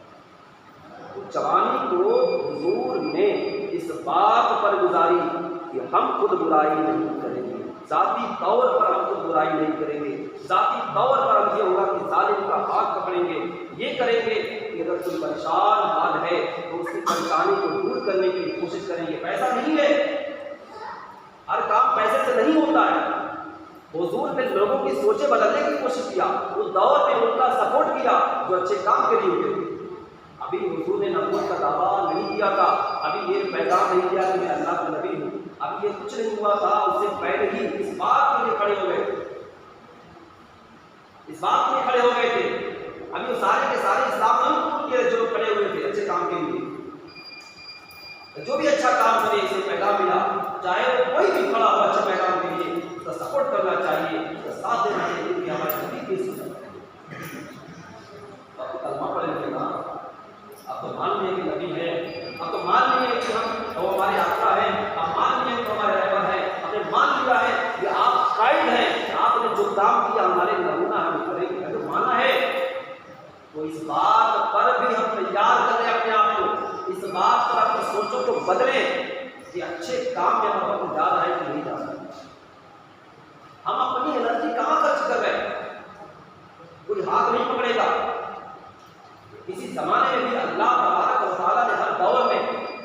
तो जवानी को हुजूर ने इस बात पर गुजारी कि हम खुद बुराई नहीं करेंगे, ज़ाती तौर पर हम खुद बुराई नहीं करेंगे, ज़ाती तौर पर हम ये होगा कि जालिम का हाथ पकड़ेंगे, ये करेंगे कि अगर कोई परेशान हाल है तो उसकी परेशानी को दूर करने की कोशिश करेंगे। पैसा नहीं है, हर काम पैसे से नहीं होता है। हुजूर ने लोगों की सोचें बदलने की कोशिश किया, उस दौर में उनका सपोर्ट किया जो अच्छे काम के लिए हुए थे। अभी हुजूर ने नबूवत का दावा नहीं किया था, अभी ये पैगाम नहीं दिया कि मैं अल्लाह का नबी हूँ, अभी ये कुछ नहीं हुआ था। उससे पहले ही इस बात के लिए खड़े हो गए थे, इस बात के लिए खड़े हो गए थे। अभी वो सारे के सारे इस्लाम नहीं के जो खड़े हुए थे अच्छे काम के लिए, जो भी अच्छा काम करे इसे पैगाम मिला, चाहे वो कोई भी खड़ा हो अच्छा पैगाम के लिए, उसका सपोर्ट करना चाहिए, उसका साथ देना चाहिए कि हमारे नबी की सुन्नत है। अब कलमा पढ़ने ना, अब तो मान लिए कि नबी है, अब तो मान लिए कि हम तो हमारे आका है, अब मान लिए तो हमारे रहबर है, हमने मान लिया है कि आप गाइड हैं, आपने जो काम किया हमारे नमूना हम करेंगे, अगर माना है तो इस बात पर भी हम तैयार करें अपने आप को, इस बात पर अपनी सोचों को बदलें कि अच्छे काम में हम अपन जा रहे हैं कि नहीं जा रहे। हम अपनी एनर्जी कहाँ खर्च कर रहे हैं, कोई हाथ नहीं पकड़ेगा। इसी ज़माने में भी अल्लाह तबारक व तआला ने हर दौर में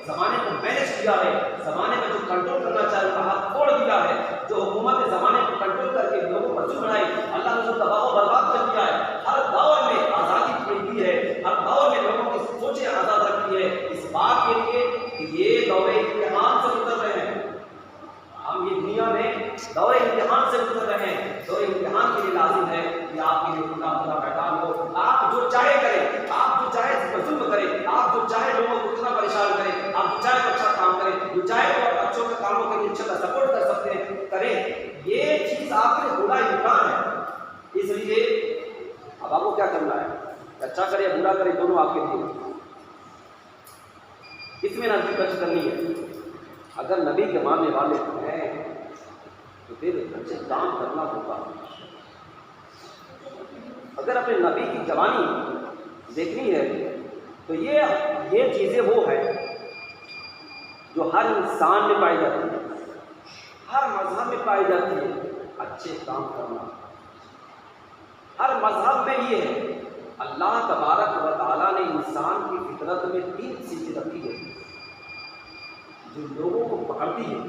ज़माने को मैनेज किया है, ज़माने में जो कंट्रोल करना चाहिए उसका हाथ तोड़ दिया है। जो हुकूमत ने ज़माने को कंट्रोल करके लोगों को बच्चों बढ़ाई, अल्लाह ने जो तबाह व बर्बाद कर दिया है। हर दौर में आज़ादी दी है, हर दौर में लोगों की सोचें आज़ाद रखी है, इस बात के लिए कि ये दौरे इम्तिहान से गुजर रहे हैं। हम ये दुनिया में दौरे इम्तिहान से गुजर रहे हैं, दौरे इम्तिहान के लिए लाजिम है कि आपके लिए खुदा खुदा पैगाम हो। आप जो चाहे करें, आप जो चाहे जुल्म करें, आप जो चाहे लोगों को कितना परेशान करें, आप जो चाहे अच्छा काम करें, जो चाहे तो अच्छों के कामों के लिए अच्छा सपोर्ट कर सकते हैं, करें। ये चीज़ आपके लिए खुदा इम्कान है। इसलिए अब आपको क्या करना है, अच्छा करे बुरा करे दोनों आपके लिए, इसमें एनर्जी खर्च करनी है। अगर नबी के मानने वाले हैं तो फिर अच्छे काम करना होगा। अगर अपने नबी की जवानी देखनी है तो ये चीज़ें वो है जो हर इंसान में पाई जाती है, हर मजहब में पाई जाती है। अच्छे काम करना हर मजहब में ये है। अल्लाह तबारक व तआला ने इंसान की फितरत में 3 चीज़ें रखी है जो लोगों को पकड़ती है।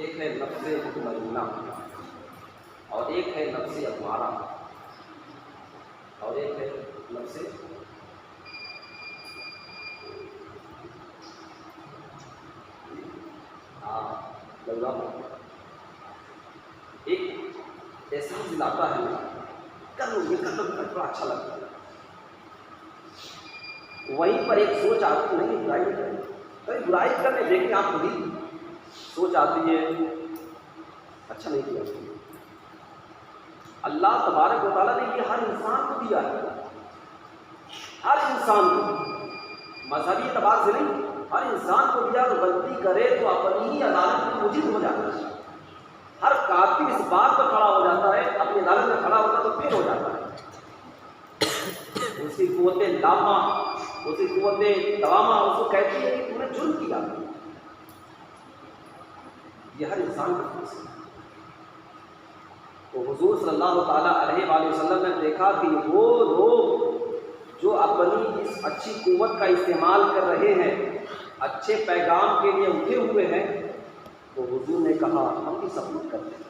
एक है नफ्से मुतमइन्ना और एक है नफ्से अम्मारा और एक है नफ्से एक ऐसा लाता है ये कदम थोड़ा अच्छा लगता है, वहीं पर एक सोच आती नहीं बुराई करें, कभी बुराई करने देखें आप खुद ही सोच आती है अच्छा नहीं किया। अल्लाह तबारक व तआला ने ये हर इंसान को दिया है, हर इंसान को, मजहबी एतबार से नहीं, हर इंसान को दिया। तो गलती करे तो अपनी ही अदालत में मुजिब हो जाता है। हर कातिल इस बात पर खड़ा हो जाता है, अपनी अदालत में खड़ा होता है तो फेल हो जाता है। उसकी कुव्वतें लामा, उसकी कुव्वतें दवामा उसको कहती है कि तूने जुर्म किया। ये हर इंसान का केस है। तो हुजूर सल्लल्लाहु ताला अलैहि वसल्लम ने देखा कि वो लोग जो अपनी इस अच्छी कुव्वत का इस्तेमाल कर रहे हैं, अच्छे पैगाम के लिए उठे हुए हैं, तो हुजूर ने कहा हम भी सपोर्ट करते हैं।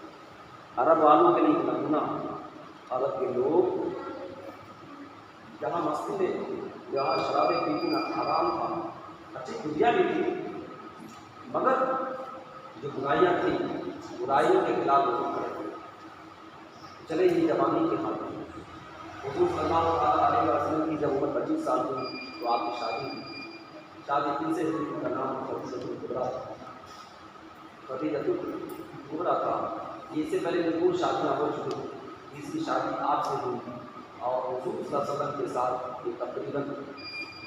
अरब वालों के लिए एक नमूना, अरब के लोग जहाँ मस्ती में, जहाँ शराबें पीना हराम था, अच्छी खुदियाँ भी थी, मगर जो बुराइयाँ थी, बुराइयों के खिलाफ लोग खड़े थे। चले ये जवानी के हाथ में हुजूर सल्लल्लाहु अलैहि वसल्लम की जब उम्र 25 साल हुई तो आपकी शादी हुई। शादी किनसे हुई? उनका नाम खदीजतुल कुबरा था। खदीजतुल कुबरा था। इससे पहले बिल्कुल शादियाँ हो चुकी, इसकी शादी आपसे हुई और हुजूर सल्लल्लाहु अलैहि वसल्लम के साथ ये तकरीबन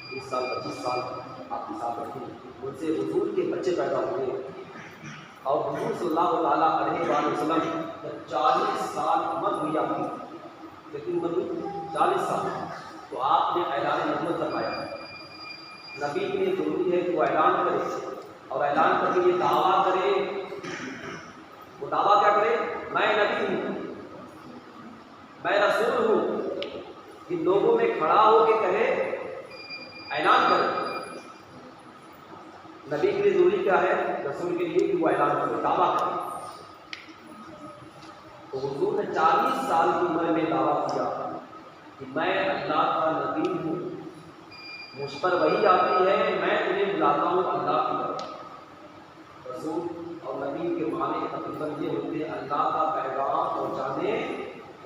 20 साल 25 साल आपके साथ रही। उनसे हुजूर के बच्चे पैदा हुए और हुजूर सल्लल्लाहु अलैहि वसल्लम जब 40 साल उम्र हुई आपकी, लेकिन उम्र 40 साल, तो आपने ऐलान नबूवत करवाया। नबी के लिए जरूरी है कि वो ऐलान करे और ऐलान करके ये दावा करे। वो दावा क्या करे? मैं नबी हूँ, मैं रसूल हूँ। इन लोगों में खड़ा होकर कहे, ऐलान करे। नबी के लिए जरूरी क्या है? रसूल के लिए कि वो ऐलान करे, दावा करे। तो हुजूर ने 40 साल की उम्र में दावा किया कि मैं अल्लाह का नबी हूँ, मुझ पर वही आती है, मैं तुम्हें बुलाता हूँ अल्लाह की तरफ। रसूल और नबी के माने तकरीबन ये होते हैं अल्लाह का पैगाम पहुँचाने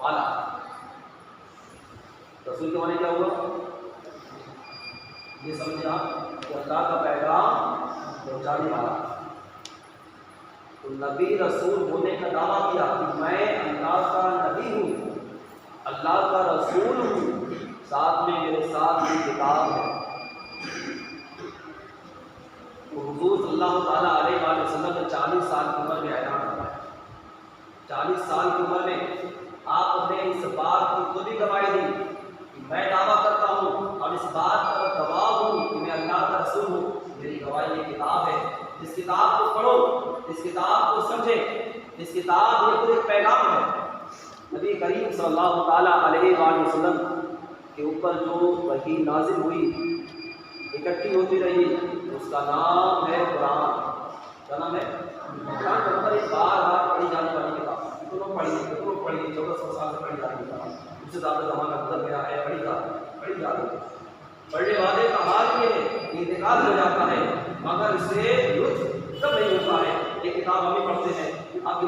वाला। रसूल के माने क्या हुआ? ये समझे आप कि अल्लाह का पैगाम पहुँचाने वाला। तो नबी रसूल होने का दावा किया कि मैं अल्लाह का नबी हूँ, अल्लाह का रसूल हूँ, साथ में मेरे साथ भी किताब है। तो हुजूर सल्लल्लाहु अलैहि वसल्लम ने 40 साल की उम्र में ऐलान किया। 40 साल की उम्र में आपने इस बात की खुद ही गवाही दी कि मैं दावा करता हूँ और इस बात का गवाह हूँ कि मैं अल्लाह का रसूल हूँ। मेरी गवाही ये किताब है, इस किताब को पढ़ो, इस किताब को समझे, इस किताब ये पूरे पैगाम है। नबी करीम सल्लल्लाहु अलैहि वसल्लम के ऊपर जो वही नाजिल हुई, इकट्ठी होती रही, उसका नाम है कुरान। क्या नाम है? कुरान का मतलब एक बार बार पढ़ी जाने वाली किताब। कितनों पढ़ी 1400 साल से पढ़ी जा रही है, उससे ज़्यादा ज़माना गुजर गया है, पढ़ी जा रही है। पढ़ने वाले का हाल ये है, इंतकाल हो जाता है, मगर इससे लुत्फ तब नहीं होता है। एक किताब हम ही पढ़ते हैं, आपकी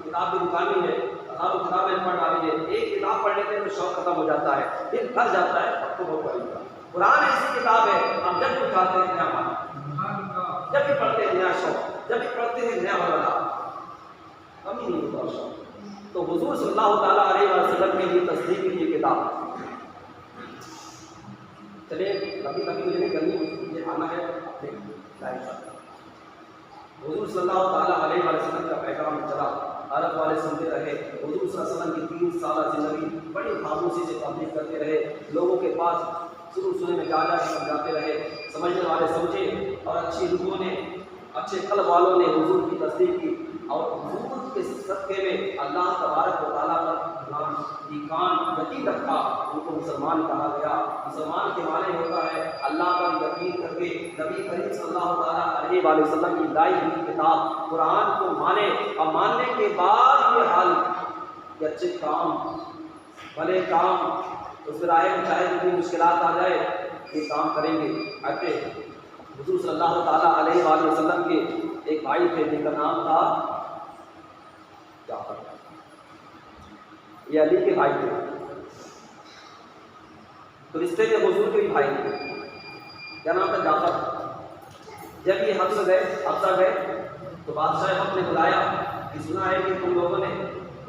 किताब की दुकान ही है, हज़ारों किताबें पढ़ डाली है, एक किताब पढ़ने के लिए शौक खत्म हो जाता है, दिल भर जाता है, अब तो बहुत पढ़ेगा। कुरान ऐसी किताब है, हम जब भी उठाते हैं नया मान, जब भी पढ़ते हैं नया शौक, जब भी पढ़ते हैं नया मौलाना, कमी नहीं होता शौक। तो हुजूर सल्लल्लाहु अलैहि वसल्लम की ये तस्दीक की ये किताब। चलिए कभी मुझे गर्मी ये आना है अपने लाइफ का। हुजूर सल्लल्लाहु अलैहि वसल्लम का पैगाम चला, अरब वाले सुनते रहे। हुजूर सल्लल्लाहु अलैहि वसल्लम की 3 साल जिंदगी बड़ी खामोशी से तबलीग करते रहे। लोगों के पास शुरू में जा समझाते रहे, समझने वाले समझे और अच्छी रूहों ने, अच्छे कल्ब वालों ने हुजूर की तस्दीक की और हुजूर के सदक़े में अल्लाह तबारक व तआला पर ईमान यकीन रखा, उनको मुसलमान कहा गया। मुसलमान के माने होता है अल्लाह पर यकीन करके नबी करीम सल्लल्लाहु अलैहि वसल्लम की लाई हुई किताब कुरान को माने और मानने के बाद ये हाल कि अच्छे काम, भले काम, उस राय में चाहे जितनी मुश्किलात आ जाए ये काम करेंगे। आते हुजूर सल्लल्लाहु अलैहि वसल्लम के एक भाई थे जिनका नाम था जाफर। ये अली के भाई थे, तो रिश्ते में हुजूर के भी भाई थे। क्या नाम था? जाफर। जब ये हफ्सा गए तो बादशाह वक्त ने बुलाया कि सुना है कि तुम लोगों ने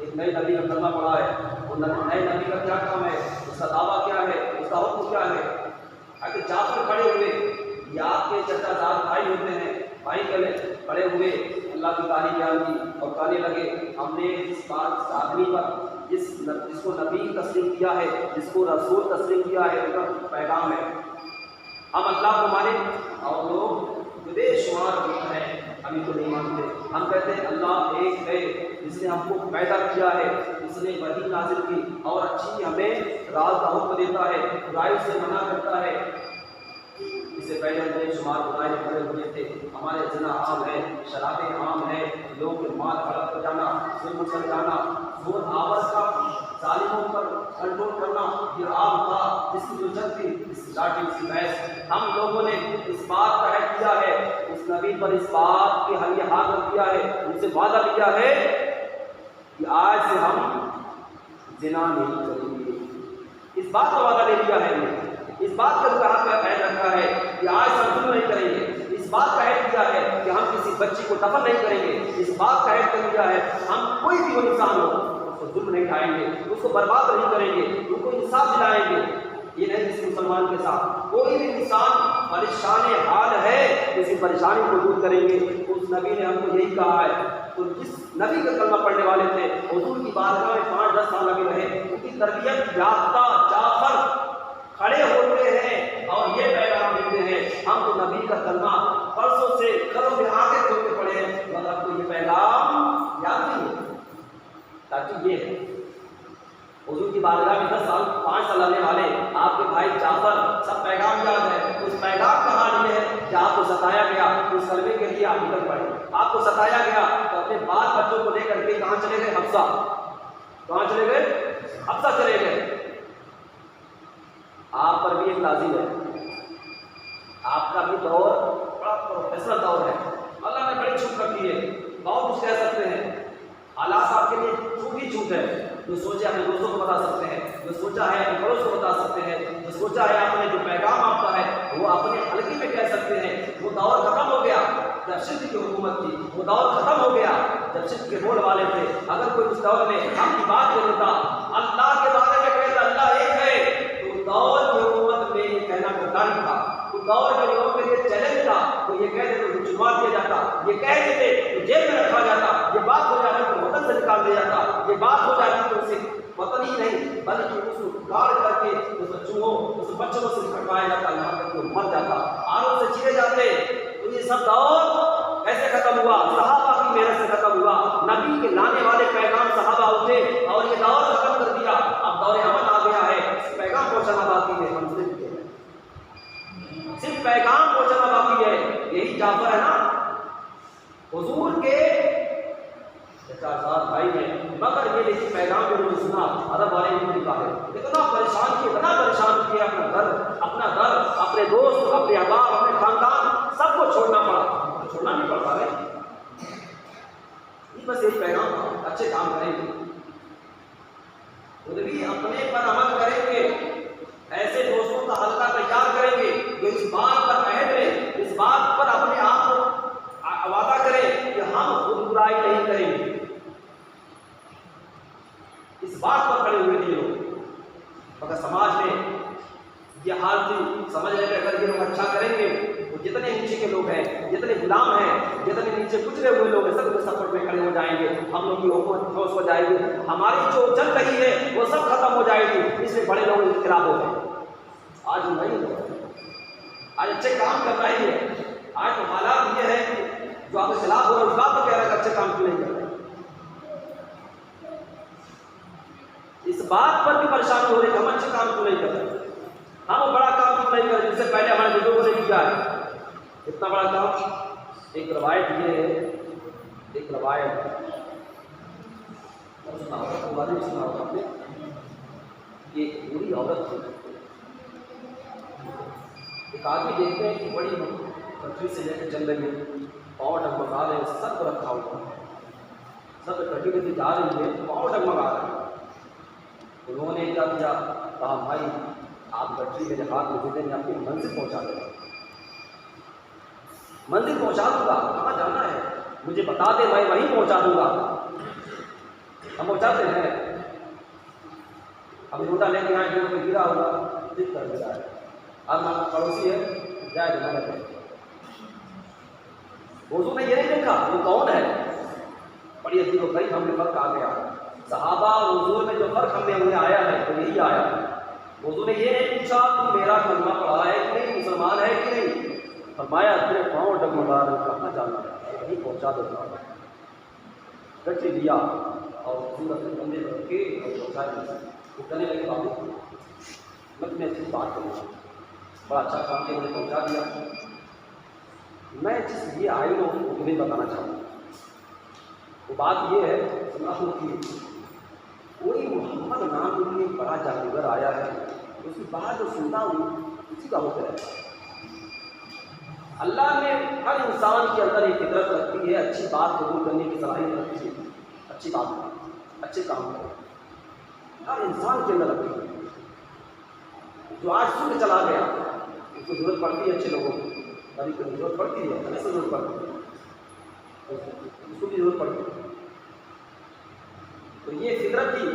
एक नए नबी का कलमा पढ़ा है, वो नए नबी का क्या काम है, उसका दावा क्या है, उसका हुक्म क्या है। अगर जाफर खड़े हुए, ये आपके चचाजाद भाई होते हैं, भाई कले खड़े हुए अल्लाह की तारीफ बयान की और कहने लगे हमने इस आदमी पर जिसको नबी तस्लीम किया है, जिसको रसूल तस्लीम किया है, उनका पैगाम है, हम अल्लाह को माने और लोग बेशुमार हैं अभी तो नहीं मानते। हम कहते हैं अल्लाह एक है जिसने हमको पैदा किया है, उसने वही नाजिल की और अच्छी हमें राज का हुक्म देता है, बुराई से मना करता है। इससे पहले हम बेशुमार बुराई पड़े हुए थे, हमारे ज़िना आम है, शराबें आम है, लोगों के माल हड़प कर जाना, जुल्म कर जाना, जोर आवाज़ का जालिमों पर कंट्रोल करना, ये आम था। जिसकी जो जंग थी, इस लाठी इसकी बहस, हम लोगों ने इस बात का है किया है, उस नबी पर इस बात के हलिए हाथ रख दिया है, उनसे वादा लिया है कि आज से हम ज़िना नहीं करेंगे। इस बात का वादा ले लिया है हमने, इस बात का कहा का ऐद रखा है कि आज हम जुल्म नहीं करेंगे। इस बात का ऐद किया है कि हम किसी बच्ची को दफन नहीं करेंगे। इस बात का ऐद कर लिया है हम कोई भी वो इंसान हो उसको जुल्म नहीं खाएंगे, उसको बर्बाद नहीं करेंगे, उनको इंसाफ दिलाएंगे। ये नहीं किसी मुसलमान के साथ कोई भी इंसान परेशान हाल है, किसी परेशानी को दूर करेंगे। उस नबी ने हमको यही कहा है। तो जिस नबी का कलमा पढ़ने वाले थे, हुजूर की बारगाह में 5-10 साल नबी रहे, उनकी तरबियत याफ्ता जाफर खड़े होते हैं और ये पैगाम देते हैं, हम तो नबी का कलमा परसों से घरों में आके खोलते पड़े हैं, मगर आपको ये पैगाम याद नहीं है। ताकि ये हुजूर की बारगाह में 10 साल 5 साल आने वाले आपके भाई जाफर सब पैगाम याद है। उस पैगाम का हाल ये है कि आपको सताया गया, उस कलमे के लिए आप निकल पड़े। आपको सताया गया तो अपने बाल बच्चों को लेकर के कहाँ चले गए? हफ्सा। कहाँ चले गए? हफ्सा चले गए। आप पर भी एक लाजिम है, आपका भी दौर बड़ा प्रोफेशनल दौर है। अल्लाह ने बड़ी छूट रखी है, बहुत कुछ कह सकते हैं। हालात आपके लिए छूट ही छूट है। जो सोचा है अपने दोस्तों को बता सकते हैं, जो सोचा है अपने पड़ोस को बता सकते हैं, जो सोचा है आपने जो पैगाम आपका है वो अपने हल्के में कह सकते हैं। वो दौर खत्म हो गया जब सिद्ध की हुकूमत थी, वो दौर खत्म हो गया जब सिद्ध के बोल वाले थे। अगर कोई उस दौर में आपकी बात कर लेता, अल्लाह के बारे में कहता अल्लाह एक है, तो दौर की हुकूमत में ये कहना गद्दारी था। तो दौर के लोगों के लिए चैलेंज था। तो ये कह देते तो जुर्माना दिया जाता, ये कह देते तो जेल में रखा जाता, ये बात हो जाती तो वतन से निकाल दिया जाता, ये बात हो जाती तो उसे वतन ही नहीं बल्कि उसको गाड़ करके उस बच्चों उस बच्चों को सिर्फ कटवाया जाता, यहाँ तक वो मर जाता, आरों से चीरे जाते। तो ये सब दौर ऐसे खत्म हुआ, सहाबा की मेहनत से खत्म हुआ। नबी के लाने वाले पैगाम सहाबा उठे और ये दौर खत्म कर दिया। अब दौर अमन आ गया है, पैगाम पहुंचाना बाकी है, हम सिर्फ पैगाम पहुंचाना बाकी है। यही जाफर है ना, हुजूर के 4 भाई हैं, मगर ये देखिए पैगाम जो उन्होंने सुना अरब वाले ने लिखा है, इतना परेशान किया अपना घर, अपने दोस्त, अपने अहबाब, अपने खानदान सबको छोड़ना पड़ा। छोड़ना नहीं पड़ता है, बस यही पैगाम था, अच्छे काम करेंगे, खुद भी अपने पर अमल करेंगे, ऐसे दोस्तों का हल्का तैयार करेंगे जो इस बात पर अहद रहे, इस बात पर अपने आप को वादा करें कि हम खुद बुराई नहीं करेंगे। इस बात पर खड़े हुए थे लोग। अगर समाज में ये हाल थी, समझ रहे थे अगर ये लोग अच्छा करेंगे तो जितने नीचे के लोग हैं, जितने गुलाम हैं, जितने नीचे गुजरे हुए लोग हैं, सब सपोर्ट में खड़े हो जाएंगे, हम लोग की हुकूमत ठोस हो जाएगी, हमारी जो चल रही है वो सब खत्म हो जाएगी। इसमें बड़े लोग के खिलाफ हो गए। आज नहीं हो, आज अच्छे काम करना ही है। आज तो हालात ये है कि जो आपके खिलाफ हो रहा है उस बात पर कह रहा है अच्छे काम क्यों नहीं कर रहे। इस बात पर भी परेशानी हो रही है हम अच्छे काम क्यों नहीं कर रहे, हम बड़ा काम क्यों नहीं कर रहे जिससे पहले हमारे बुजुर्गों ने किया है इतना बड़ा काम। एक रवायत ये है, एक रवायत सुना होगा आपने, एक बूढ़ी औरत थी, एक आदमी देखते हैं कि बड़ी पृथ्वी से लेकर चल रही है, पाँव डगमगा रहे हैं, सब रखा हुआ, सब कटी कटी जा रही है, पाँव डगमगा रहे हैं। उन्होंने क्या किया, कहा भाई आप गठरी मेरे हाथ में दे दें, आपकी मंजिल पहुंचा देगा, मंजिल पहुंचा दूंगा, कहाँ जाना है मुझे बता दे, मैं वहीं पहुंचा दूंगा। हम पहुंचाते हैं, अब लोटा लेके आए जो गिरा होगा दिख कर गिरा है, अब पड़ोसी है जाए तुम्हारा। हुजूर ने ये नहीं देखा वो कौन है, बड़ी अजीब भाई हमने फर्क आ गया। सहाबा और हुजूर में जो फर्क हमें आया है तो यही आया। हुजूर ने ये नहीं पूछा तू मेरा कलमा पढ़ा है कि नहीं, मुसलमान है कि नहीं, फरमाया तेरे पाँव डगमगा रहे, कहाँ जाना है, कहीं पहुँचा देता गठरी दिया और हुजूर अपने बंदे रख के और पहुँचा दिया। वो कहने लगे बाबू मैं तुम्हें अच्छी बात करूँगा, बड़ा अच्छा काम के मुझे पहुँचा दिया। मैं जिस लिए आई हूँ वो तुम्हें बताना चाहूँगा। वो बात ये है कि कोई मोहम्मद नाम के बड़ा जादूगर आया है, उसकी बात जो सुनता हूँ उसी का होता है। अल्लाह ने हर इंसान के अंदर एक फितरत रखी है, अच्छी बात कबूल करने की सलाहियत रखी है, अच्छी बात अच्छे काम करें, हर इंसान के अंदर रखी है। जो आज सुन चला गया उसको जरूरत पड़ती है अच्छे लोगों को, कभी कभी जरूरत पड़ती है, हमेशा जरूरत पड़ती है, उसको भी जरूरत पड़ती है। तो ये फितरत थी,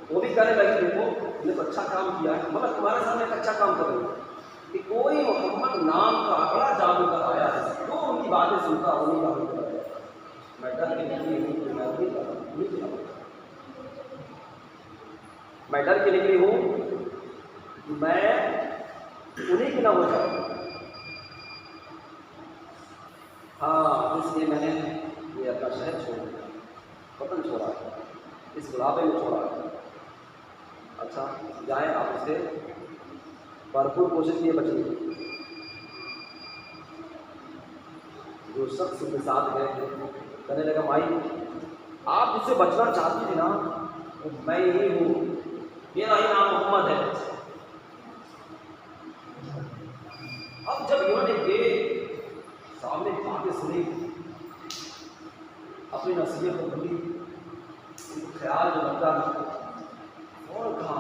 वो भी करने लगी, देखो मैंने तो अच्छा काम किया है, मगर तुम्हारे सामने एक अच्छा काम करूँगा कि कोई मोहम्मद नाम का बड़ा जादूगर आया है, तो उनकी बातें सुनता उन्हीं का होता है। मैं डर के निकली हूँ तो मैं नहीं कर रहा, मैं डर के निकली हूँ मैं उन्हीं की ना हो जाऊँ। हाँ, इसलिए मैंने ये अपना शहर छोड़ दिया, वतन छोड़ा, इस बुढ़ापे में छोड़ा। अच्छा जाएँ, आप उससे भरपूर कोशिश किए बचने की। जो शख्स उनके साथ गए थे कहने लगा, माई आप जिससे बचना चाहती थी ना वो मैं ही हूँ, मेरा ही नाम मोहम्मद है। अब जब इन्होंने ये सामने बातें सुनी, अपनी नसीहत को भूली, ख्याल जो लगता और कहा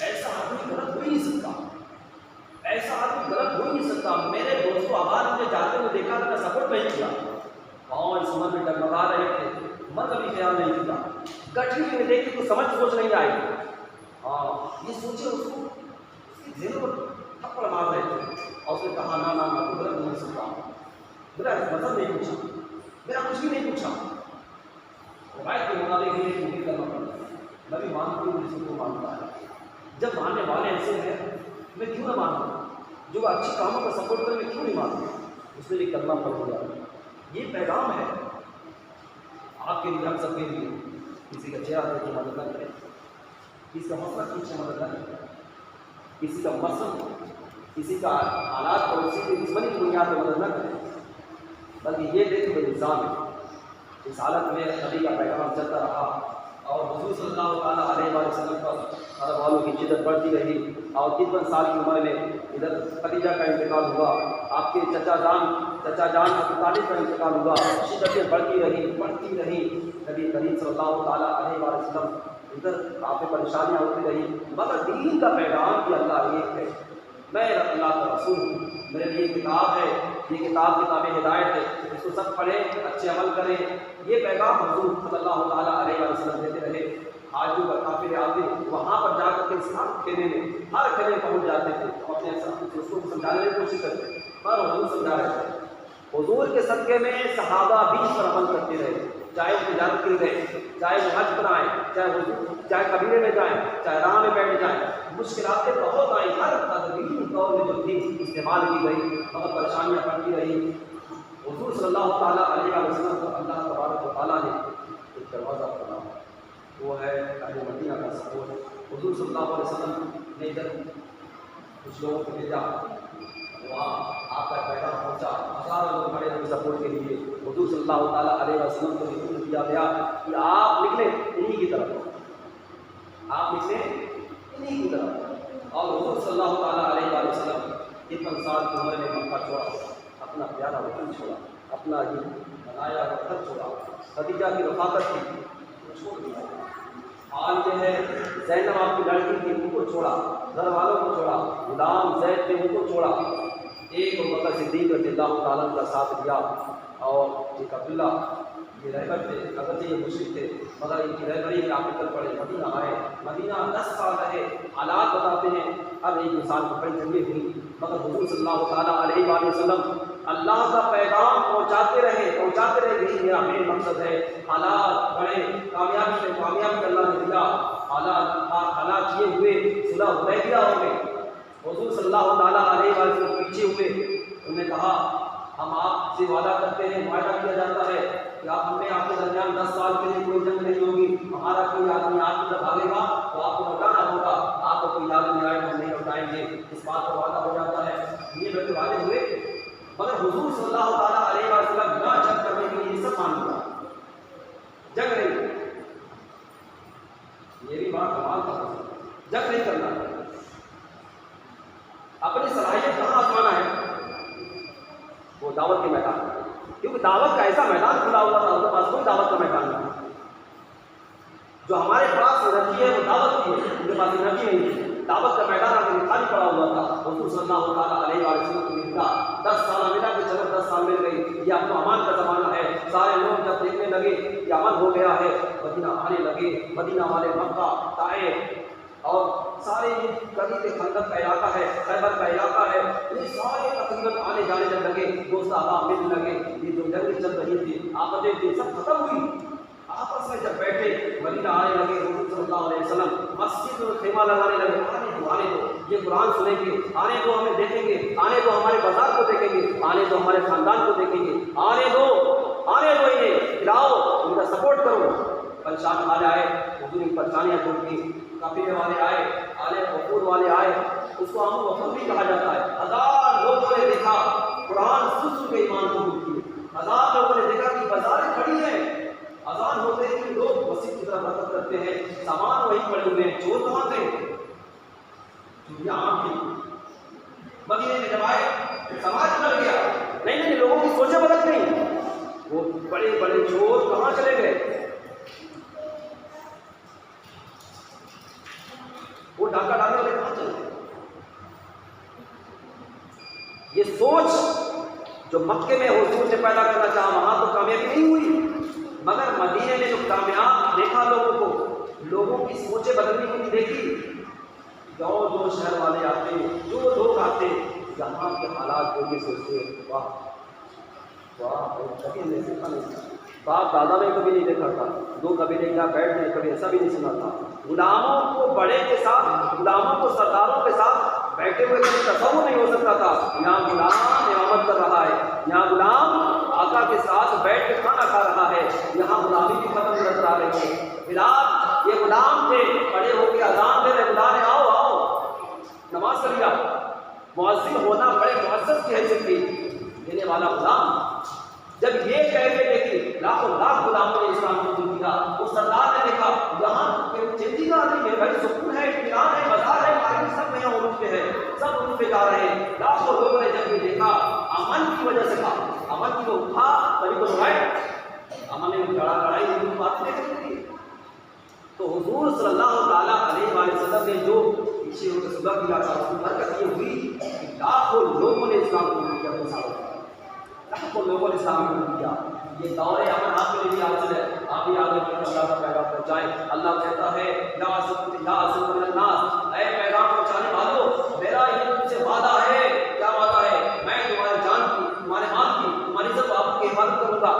ऐसा आदमी गलत हो ही नहीं सकता, ऐसा आदमी गलत हो ही नहीं सकता। मेरे दोस्तों आवाज मुझे जाते हुए देखा तो मैं सपोर्ट नहीं किया, और इस उम्र में डगमगा रहे थे, मन कभी ख्याल नहीं किया, गठरी में देखी तो समझ सोच नहीं आई। हाँ, ये सोचे उसको थप्पड़ मार रहे थे, और उसने कहा ना ना ना तो गलत नहीं सकता, मेरा मतलब नहीं पूछा, मेरा कुछ भी नहीं पूछा, राइट के मुताबिक ये मुझे करना पड़ता है। मैं भी मानती हूँ जिसको मानता है, जब मानने वाले ऐसे हैं मैं क्यों ना मानूँ, जो अच्छे कामों का सपोर्ट करे मैं क्यों नहीं मानूँ, उसने भी करना पड़ गया। ये पैगाम है आपके लिए, हम सबके लिए। किसी का चेहरा देखिए मदद न करें, किसी का हौसला खींचने मदद न करें, किसी का मसम, किसी का हालात पड़ोसी की दुश्मनी की बुनियाद पर मदद न करें, बल्कि ये देख कोई इंसान है। इस हालत में नबी का पैगाम चलता रहा और हुजूर सल्लल्लाहु अलैहि वसल्लम पर घर वालों की शिद्दत बढ़ती रही, और 53 साल की उम्र में इधर खदीजा का इंतकाल हुआ, आपके चचा जान अबू तालिब का इंतकाल हुआ, शिद्दतें बढ़ती रही। नबी करीम सल्लल्लाहु अलैहि वसल्लम इधर आप परेशानियाँ होती रही, मगर दीन का पैगाम कि अल्लाह एक है, मैं अल्लाह का रसूल हूँ, मेरे लिए किताब है, ये किताब हिदायत है, इसको सब पढ़ें, अच्छे अमल करें। ये पैगाम हुजूर सल्लल्लाहु अलैहि वसल्लम देते रहे। आज जो काफिर आते वहाँ पर जाकर के इस्लाम खेले में हर खेले पहुँच जाते थे, अपने दोस्तों को समझाने की कोशिश करते, पर हुजूर समझा रहे थे। हुजूर के सदक़े में सहाबा भी इस पर अमल करते रहे, चाहे वो तिजारत के लिए गए, चाहे वो हज पर आए, चाहे कबीले में जाएँ, चाहे राह में बैठ जाएँ, मुश्किलातें बहुत आई, हर तदबीर दौर में जो थी इस्तेमाल की गई, बहुत परेशानियाँ पड़ती रही। हुजूर सल्लल्लाहु अलैहि वसल्लम को अल्लाह तबारक व तआला ने एक दरवाज़ा खोला, वो है अहले मदीना का सपोर्ट। हुजूर सल्लल्लाहु अलैहि वसल्लम ने जब कुछ लोगों को भेजा, वहाँ आपका पैगाम पहुँचा, हज़ारों लोग खड़े हुए सपोर्ट के लिए। हुजूर सल्लल्लाहु अलैहि वसल्लम को हुक्म दिया गया कि आप निकले इन्हीं की तरफ, आप निकले इन्हीं की तरफ। और हुजूर सल्लल्लाहु अलैहि वसल्लम 53 साल की उम्र में मक्का छोड़ा, अपना प्यारा वतन छोड़ा, अपना ये बनाया घर छोड़ा, खदीजा की रफ़ाकत थी छोड़ दिया। आज जो है ज़ैनब आपकी लड़की थी, उनको छोड़ा, घर वालों को छोड़ा, गुलाम ज़ैद थे उनको छोड़ा, एक अबू बकर सिद्दीक़ रज़ियल्लाहु ताला का साथ दिया, और एक अब्दुल्ला ये रहबर थे, अगरचे ये मुश्रिक थे, मगर इनकी रहबरी में आप निकल पड़े, मदीना आए। मदीना 10 साल रहे। हालात बताते हैं हर एक इंसान को बड़ी जंगें हुई, मगर हुजूर सल्लल्लाहु अलैहि वसल्लम अल्लाह का पैगाम पहुँचाते रहे। यही मेरा मेन मकसद है। हालात बढ़े, कामयाबी अल्लाह ने दिया, हालात ये हुए, सुलह हुदैबिया हो गए। हुजूर सल्लल्लाहु अलैहि वसल्लम पीछे हुए, उन्होंने कहा हम आपसे वादा करते हैं, वादा किया जाता है कि आप हमें आपके दरमियान 10 साल के लिए कोई जंग नहीं होगी, हमारा कोई आदमी आपकी तरफ भागेगा तो आपको लौटाना होगा, आपको कोई आदमी आए तो नहीं लौटाएंगे। इस बात पर वादा हो जाता है। जंग नहीं करना, अपनी सलाहियत कहाँ आजमाना है, वो दावत के मैदान में। क्योंकि दावत का ऐसा मैदान खुला हुआ था, उनके पास कोई दावत का मैदान नहीं। जो हमारे पास एनर्जी है वो दावत की है, उनके पास एनर्जी नहीं है। दावत का मैदान आगे खाली पड़ा हुआ था। रसूल सल्लल्लाहु अलैहि वसल्लम को मिला 10 साल मिला कि चलो 10 साल मिल गई, ये अब तो अमान का ज़माना है। सारे लोग जब देखने लगे कि अमन हो गया है, मदीना आने लगे। मदीना वाले मक्का, ताइफ और सारे ये कभी के खंदक का इलाका है, खैबर का इलाका है, ये सारे तकरीबन आने जाने जब लगे, दोस्त आका मिलने लगे। ये जो जंग चल रही थी, आफतें थी, सब खत्म हुई। आपस में जब बैठे मदीना आने लगे, रसूल सल्लल्लाहु अलैहि वसल्लम मस्जिद में खेमा लगाने लगे। आने दो, ये कुरान सुनेंगे, आने दो हमें देखेंगे, आने दो हमारे बाजार को देखेंगे, आने दो हमारे खानदान को देखेंगे, आने दो इन्हें खिलाओ, उनका सपोर्ट करो। परेशान वाले आए, हुजूर की परेशानियाँ दूर की। काफिले वाले आए, आले वफूद वाले आए, उसको अमन वफूद भी कहा जाता है। 1000 लोगों ने देखा कुरान सुन के ईमान कबूल किए। 1000 लोगों ने देखा कि बाजारें खड़ी हैं, अजान होते ही लोग मस्जिद की तरफ हरकत करते हैं, सामान वहीं पड़े हुए हैं, चोर कहाँ थे? चोरियां आम थी। मदीने में जब आए समाज बदल गया। नहीं, लोगों की सोचें बदल गई। वो बड़े बड़े चोर कहाँ चले गए? वो डाका डालने वाले कहाँ चले गए? ये सोच जो मक्के में हुजूर ने पैदा करना चाहा, वहां तो कामयाबी नहीं हुई, मगर मदीने में जो कामयाब देखा लोगों की सोचें बदलनी हुई देखी। जो शहर वाले आते, जो लोग आते, यहाँ के हालात को ये सोचते, वाह कभी हमने सीखा नहीं, बाप दादा ने कभी नहीं देखा था, 2 कबीले क्या बैठ गए, कभी ऐसा भी नहीं सुना था। गुलामों को बड़े के साथ, गुलामों को सरदारों के साथ बैठे हुए कभी तस्वुर नहीं हो सकता था। यहाँ गुलाम इमामत कर रहा है, यहाँ गुलाम आका के साथ बैठ के खाना खा रहा है, यहाँ गुलामी भी खत्म नजर आ रही है। बिलाल ये गुलाम थे, खड़े होकर अजान दे रहे, बुला रहे, आओ नमाज कर लिया। मुअज्जिन होना बड़े मुअज्जज की हैसियत थी, देने वाला गुलाम। जब ये कहते देखी लाखों लाख गुलामों ने इस्लाम को कबूल किया, उस सरदार ने देखा यहाँ चेंजिंग आ रही है, भाई सुकून है, इत्मीनान है, बाजार है, मार्केट सब नया उरूज पे है, सब उरूज पे जा रहे हैं। लाखों लोगों ने जब ये देखा, अमन की वजह से था, अमन की वो उठा तभी तो अमन ने लड़ाई बात नहीं थी। तो हुजूर सल्लल्लाहु अलैहि वसल्लम ने जो पीछे उनका सबक दिया था, उसकी बरकत ये हुई कि लाखों लोगों ने इस्लाम को कबूल किया, लाखों लोगों ने इस्लाम को कबूल किया। ये दौरे अमन आपके लिए भी हासिल है, आप भी आगे बढ़कर अल्लाह का पैगाम पहुँचाएं। अल्लाह कहता है ऐ पैगाम पहुँचाने वालों, मेरा ये तुमसे वादा है। क्या वादा है? मैं तुम्हारे जान की, तुम्हारे माल की, तुम्हारी सब बाबू की हिफाजत करूँगा।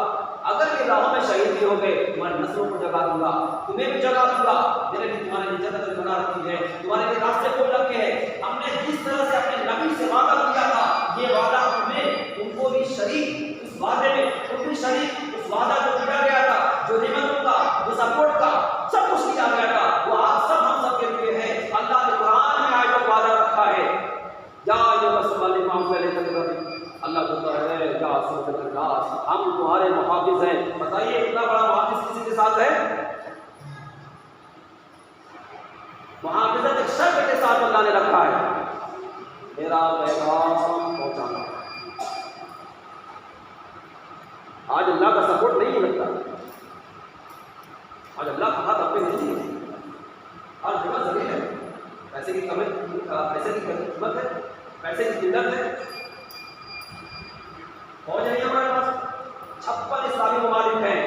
अगर ये राहों में शहीद भी हो गए, तुम्हारी नस्लों को जगा दूंगा, तुम्हें भी जगा दूंगा। मैंने भी तुम्हारे लिए जन्नत बना रखी है, तुम्हारे लिए रास्ते खोल रखे हैं। हमने जिस तरह से अपने नबी से वादा किया था, ये वादा तुम्हें, तुमको भी शरीक उस वादे में, तुम भी शरीक उस वादा को किया गया था। जो निमतों का, जो सपोर्ट का, सब कुछ किया गया था, वो आज सब हम सब के लिए है। अल्लाह ने कुरान में आयतों को वादा रखा है। अल्लाह कहता है हम तुम्हारे मुहाफिज हैं। बताइए इतना बड़ा मुहाफिज किसी के साथ है? मुहाफिजत एक शर्त के साथ अल्लाह ने रखा है, मेरा पैगाम पहुंचाना। आज अल्लाह का सपोर्ट नहीं मिलता, आज अल्लाह का हाथ अपने नहीं है, हर जगह जमीन है, पैसे की कीमत है, पैसे की किल्लत है। फौज नहीं हमारे पास, 56 इस्लामी ममालिक हैं,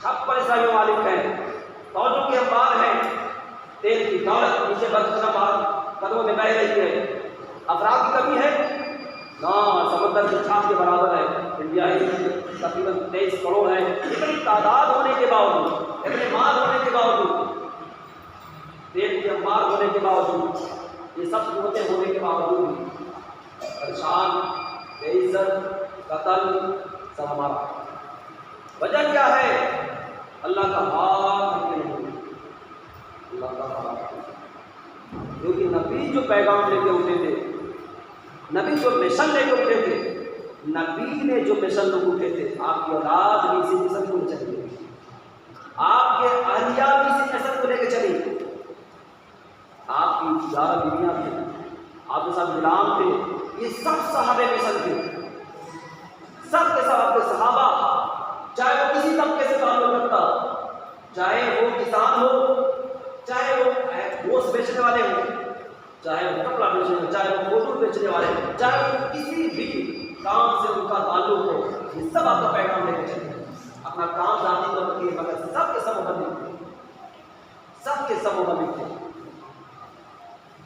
56 इस्लामी ममालिक हैं, फौजों के अंबार हैं, तेल की दौलत नीचे कदमों में बह रही है। अफराद की कमी है ना, समंदर की छाप के बराबर है। इंडिया तकरीबन 23 करोड़ है। इतनी तादाद होने के बावजूद, इतने माल होने के बावजूद, तेल के अंबार होने के बावजूद, ये सब कीमतें होने के बावजूद परेशान, बेइज्जत, कत्ल सब हमारा। वजह क्या है? अल्लाह का हाथ नहीं, अल्लाह का हाथ। क्योंकि नबी जो पैगाम लेके उठे थे, नबी जो मिशन लेके उठे थे, नबी ने जो मिशन लोग उठे थे, आपकी औलाद भी इसी मिशन को चली, आपके अहलिया भी इसी मिशन को लेके चली। आपकी 11 बीवियाँ थी, आपके साथ गुलाम थे, ये सब सहाबे मिशन थे, सब के सब आपके सहाबा, चाहे वो किसी तबके से ताल्लुक रखता हो, चाहे वो किसान हो, चाहे वो गोश्त बेचने वाले हो, चाहे वो कपड़ा बेचने वाले, चाहे वो फोटो बेचने वाले, चाहे वो किसी भी काम से उनका ताल्लुक हो, ये सब आपका पैगाम लेके चले। अपना काम जाती तो के मगर सब के सब मुबल्लिग थे, सब के सब मुबल्लिग थे।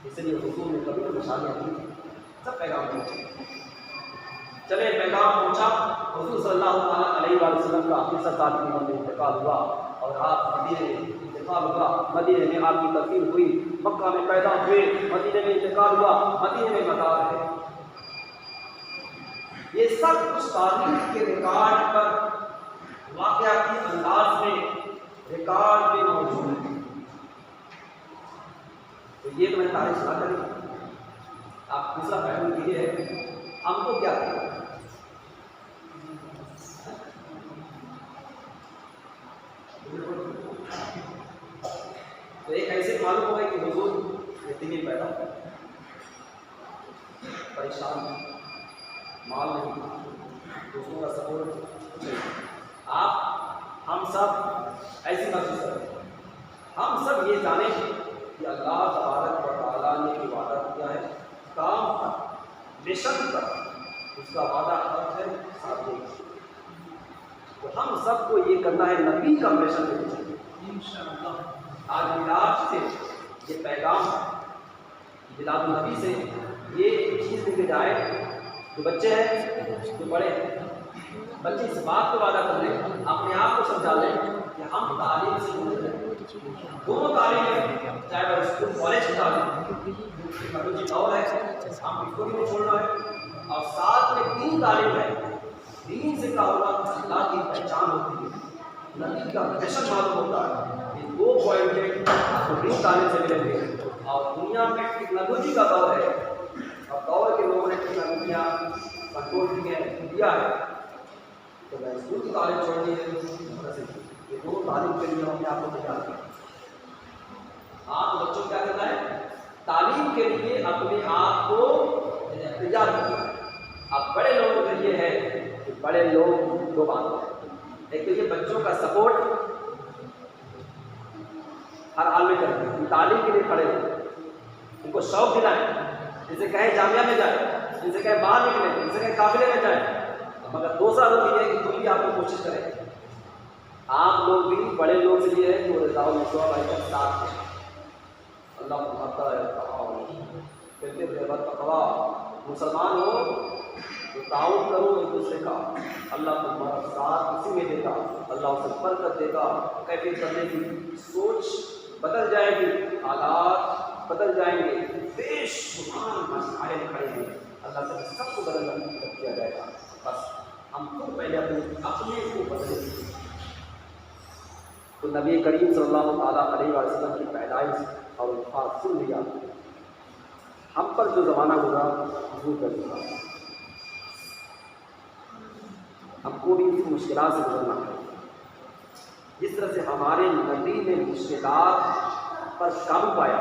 इसलिए हुजूर ने कभी तो निशानियाँ दी, सब पैगाम लेके चले। चले पैगाम पहुंचा, हुजूर सल्लल्लाहु अलैहि वसल्लम का 30 साल की उम्र में इंतकाल हुआ और आप मदीने में इंतकाल हुआ, मदीने में आपकी दफन हुई, मक्का में पैदा हुए, मदीने में इंतकाल हुआ, मदीने में मदार है। ये सब कुछ तारीख के रिकॉर्ड पर वाक़याती अंदाज में रिकॉर्ड में मौजूद है। तो ये तो मैं तारीख सुना करें। आप दूसरा पहलू ये है, हमको क्या करें? तो एक ऐसे मालूम हुआ कि हुजूर यतीमी पैदा हुआ, परेशान, माल नहीं, दोस्तों का सपोर्ट नहीं। आप हम सब ऐसी महसूस करें, हम सब ये जाने कि अल्लाह तबारक व तआला ने वादा किया है, काम पर मिशन पर उसका वादा हक है, साथ देगा। तो हम सबको ये करना है, नबी का मिशन लेके चलिए इंशाअल्लाह। आज मिलाद से ये पैगाम, मिलाद नबी से ये चीज़ लेके जाए, जो बच्चे हैं, जो बड़े हैं, बच्चे इस बात को वादा कर लें, अपने आप को समझा लें कि हम तालीम से जुड़े हैं। दोनों तालीम है, चाहे वह स्कूल कॉलेज की तालीम दौर है, हम इसको भी नहीं छोड़ना है, और साथ में दीन तालीम है। दीन से क्या होगा? अल्लाह की पहचान होती है, नबी का मिशन मालूम होता है। ये 2 पॉइंट आपको दीन तालीम से मिलेंगे। और दुनिया में टेक्नोलॉजी का दौर है, और दौर के लोगों ने टेक्नोलॉजियाँ कंट्रोल दिया है, तो मैं स्कूल की तालीम छोड़नी है। ये 2 तालीम के लिए हमने आपको तैयार किया। आप बच्चों क्या करना है? तालीम के लिए अपने आप को तैयार करना है। अब बड़े लोगों के लिए है कि बड़े लोग 2 बात हैं, एक तो ये बच्चों का सपोर्ट हर हाल में करें, तालीम के लिए खड़े हो, उनको शौक दिलाएं, जिसे कहें जामिया में जाए, जिसे कहें बाहर निकले, जिसे कहें काफिले में जाए। मगर दूसरा लोग ये है कि तुम भी आपको कोशिश करें, आप लोग भी बड़े लोग से ये है कि वो रजाओ मशवरा भाई का साथ है। अल्लाह कहता है तकवा, मुसलमान हो तो ताउन करो एक दूसरे का, अल्लाह तुम्हारा साथ इसी में देगा, अल्लाह उसे बरकत देगा। कैफियत करने की सोच बदल जाएगी, हालात बदल जाएंगे, बेशुमार मसाइल खड़े हैं, अल्लाह ताला सबको बदलना किया जाएगा। बस हमको पहले अपने को बदलेंगे। तो नबी करीम सल्लल्लाहु अलैहि वसल्लम की पैदाइश और वफ़ात सुन लिया, हम पर जो ज़माना गुजरा दूर कर दिया, हमको भी इस मुश्किलात से गुजरना है। जिस तरह से हमारे नबी ने मुश्किलात पर काबू पाया,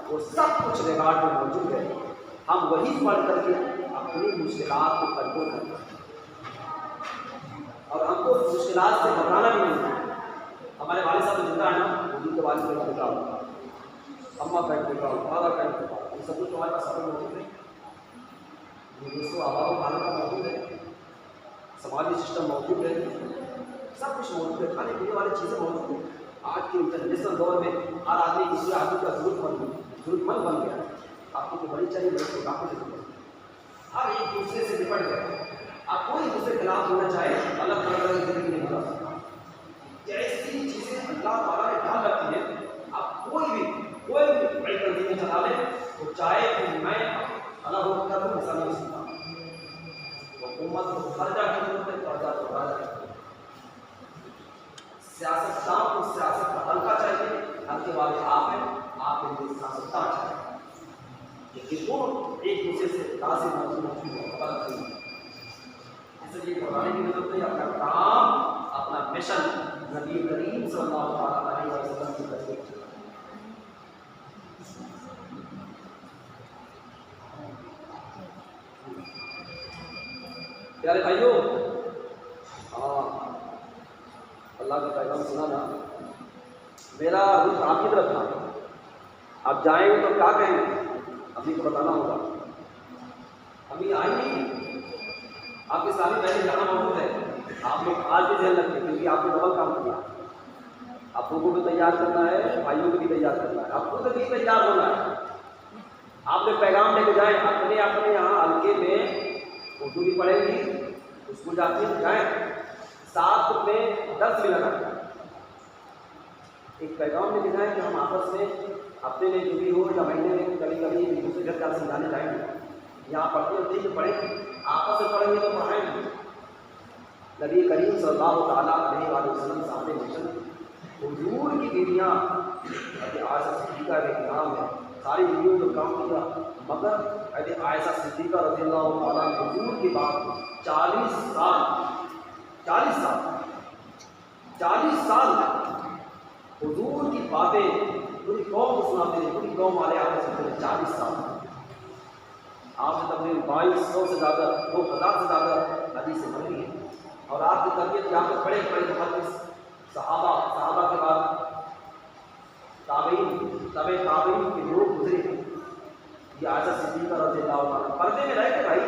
वो सब कुछ रिकॉर्ड में मौजूद है। हम वही पढ़ करके अपनी मुश्किलात को कंट्रोल करते हैं, और हमको मुश्किलात से घबराना भी नहीं है। हमारे वाले साहब जिंदा है ना, उनके वाले से बेटा होगा, अम्मा का बेटा होगा, फादर का बेटा होगा, ये सब कुछ हमारे पास सफल मौजूद है। ये दोस्तों आवाज़ खाने का मौजूद है, समाजी सिस्टम मौजूद है, सब कुछ मौजूद है, खाने पीने वाली चीज़ें मौजूद हैं। आज के इंटरनेशनल दौर में हर आदमी किसी आदमी का जरूरतमंद बन गया। आपको तो बड़ी चाहिए, बड़ी छोटा को जरूरत, हर एक दूसरे से निपट गए। आप कोई दूसरे के खिलाफ होना चाहे, अलग अलग जिंदगी नहीं बता सकता। ऐसी चीज़ें अल्लाह ताला ने ध्यान रखी है। आप कोई भी बड़ी तंजीमें चला लें, तो चाहे कि मैं अलग होकर हूँ, ऐसा नहीं हो सकता। हुकूमत को कर्जा की जरूरत है, कर्जा तो राजा, सियासतदान को सियासत का हल्का चाहिए, हल्के वाले आप हैं, आप इनके सियासतदान चाहिए। लेकिन वो एक दूसरे से तासीर मौजूद है, इसलिए घबराने की जरूरत नहीं। अपना काम, अपना मिशन नबी करीम सल्लल्लाहु अलैहि वसल्लम की तरफ प्यारे भाइयों, अल्लाह का पैगाम सुना ना, मेरा रुख आपकी तरफ था। आप जाएंगे तो क्या कहेंगे, अभी को बताना होगा। अभी आएंगे आपके सामने पहले जहाँ मौजूद है, आप लोग आज भी ध्यान रखें, क्योंकि आपने डबल काम किया। आप लोगों को भी तैयार करना है, भाइयों को भी तैयार करना है, आपको तो भी तैयार होना है। आपने पैगाम लेके जाए, अपने अपने यहाँ हल्के में उर्दू भी पढ़ेंगी, उसको जाके जाए, साथ में 10 मिनट आए, एक पैगाम लेके जाए कि हम आपस में हफ्ते में जो भी हो या महीने में कभी कभी एक दूसरे घर का समझाने जाएंगे। यहाँ पढ़ते होते ही पढ़ेंगे, आपस में पढ़ेंगे तो पढ़ाएंगे। नबी करीम सल्लल्लाहु अलैहि वसल्लम सामने मिशन हुजूर की बीवियाँ आयशा सिद्दीक़ा के नाम है, सारी बीवियों को काम किया, मगर आयशा सिद्दीक़ा रज़ियल्लाहु ताला हुजूर की बात 40 साल हुजूर की बातें पूरी कौम को सुनाते थे, पूरी कौम वाले आपने सुनते थे 40 साल। आपने तकरीबन 2200 से ज़्यादा, 2000 से ज़्यादा हदीसें पढ़ी हैं, और आपकी तरबियत यहाँ पर बड़े बड़े मुहद्दिस सहाबा के बाद ताबईन के लोग गुजरे। ये आयशा सिद्दीक़ा रज़ियल्लाहु अन्हा पर्दे में रहते भाई,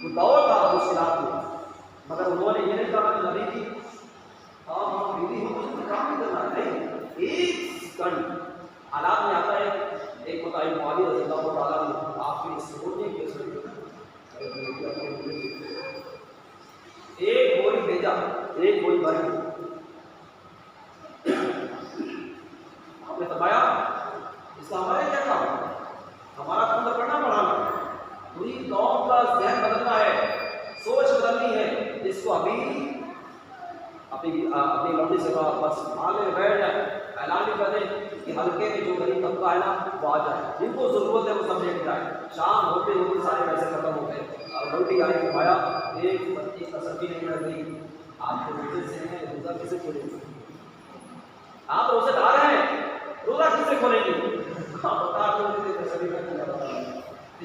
वो दौर था मुश्किलात में, मगर उन्होंने ये नहीं कहा कि नबी की हाँ बीवी हो मुझे काम नहीं करना नहीं। एक सेकंड हालात में आता है, एक मुताबिक मौली रज़ियल्लाहु ताला ने आपके सोने के एक गोली भेजा, एक गोली भर आपने फरमाया इसका हमारे क्या काम, हमारा काम करना पड़ाना, पूरी कौम का ज़हन बदलना है, सोच बदलनी है। जिसको अभी अपनी लौटी से बस माले में बैठ जाए, ऐलान भी कर दें कि हल्के में जो गरीब तबका है ना वो आ जाए, जिनको ज़रूरत है वो सब लेके जाए। शाम होते होते सारे पैसे खत्म हो गए और रोटी आने के भाया एक बच्ची का सब्जी नहीं कर रही। आप रोजे से हैं, रोज़ा किसे खोलेंगे? आप रोज़ेदार हैं, रोज़ा किसे खोलेंगे?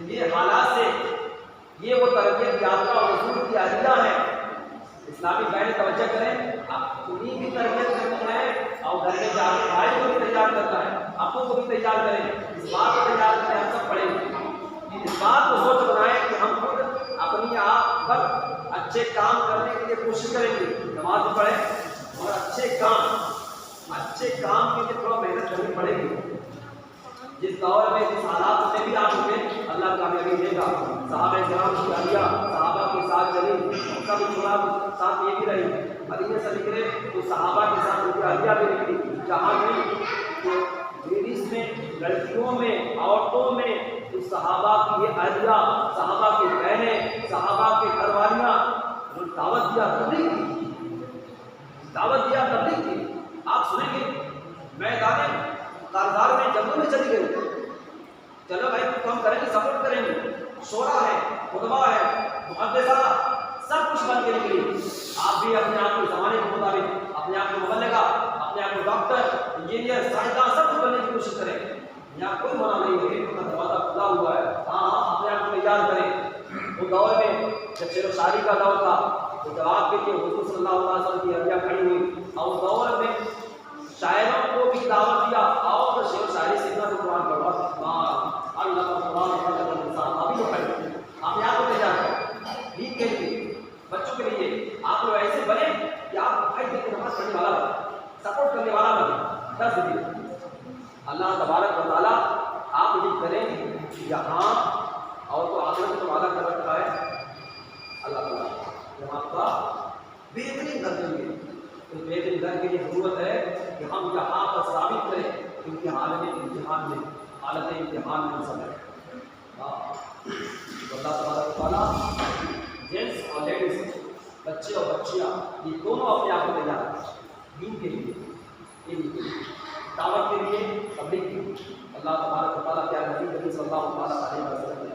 ये हालात से ये वो तरबियत यात्रा और हुजूर की अहलिया है। इस्लामी बहन तवज्जो करें, आप उन्हीं की तरबियत करनी है और घर में जाके भाई को भी तैयार करना है, आपको को भी तैयार करें। इस बात को तैयार करें, हम सब पढ़ेंगे, इस बात को सोच बनाएं कि हम खुद अपनी आप पर अच्छे काम करने के लिए कोशिश करेंगे। नमाज भी पढ़ें और अच्छे काम के लिए थोड़ा मेहनत करनी पड़ेगी। जिस दौर में जिस हालात में भी आप होंगे, अल्लाह कामयाबी देगा। सहाबा-ए-किराम की अहलिया सहाबा के साथ चली, उनका भी थोड़ा साथ ये भी रही। मदीने से निकले तो सहाबा के साथ उनकी अहलिया भी निकली। जहाँ भी लेडीज में, लड़कियों में, औरतों में उस सहाबा की ये अहलिया, सहाबा की बहनें, सहाबा के घरवालियाँ जो दावत दिया तबलीग की। आप सुनेंगे मैदान कारदार में जंगल में चली गई, चलो भाई तो हम करेंगे, सपोर्ट करेंगे, शोरा है, खुतबा है, मुहद्दिसा, सब कुछ बन के निकली। आप भी अपने आप को ज़माने के मुताबिक अपने आप को मुबल्लिगा, अपने आप को डॉक्टर, इंजीनियर, साइंसदान सब कुछ बनने की कोशिश करें। यहाँ कोई मना नहीं है, उनका दरवाज़ा खुला हुआ है। हाँ, अपने आप को तैयार करें। वो दौर में जब शेर शायरी का दौर था तो जवाब के लिए हुजूर सल्लल्लाहु अलैहि वसल्लम की अहलिया खड़ी हुई और उस दौर में शायरों को भी दावत दिया, आओ तो शेर शायरी सीखना, तो कुरान पढ़ो। अल्लाह का कुरान इंसान अभी तो पढ़े, आप यहाँ को तैयार करें दीन के लिए, बच्चों के लिए। आप लोग ऐसे बने कि आप भाई देख के नमाज पढ़ने वाला बने, सपोर्ट करने वाला बने। 10 दिन अल्लाह तबारक व तआला आप ये करें यहाँ और तो आखिर में तो वादा कर रखा है अल्लाह ताला जब आपका बेहतरीन घर देंगे। तो बेहतरीन घर के लिए जरूरत है कि हम यहाँ पर साबित करें, क्योंकि हालत इम्तिहान में सब है। अल्लाह तबारक व तआला जेंट्स और लेडीज, बच्चे और बच्चियाँ, ये दोनों अपने आप को तैयार करें दीन के लिए, दावत के लिए, तबलीग के लिए। अल्लाह तबारक व तआला क्या नबी सल्लल्लाहु अलैहि वसल्लम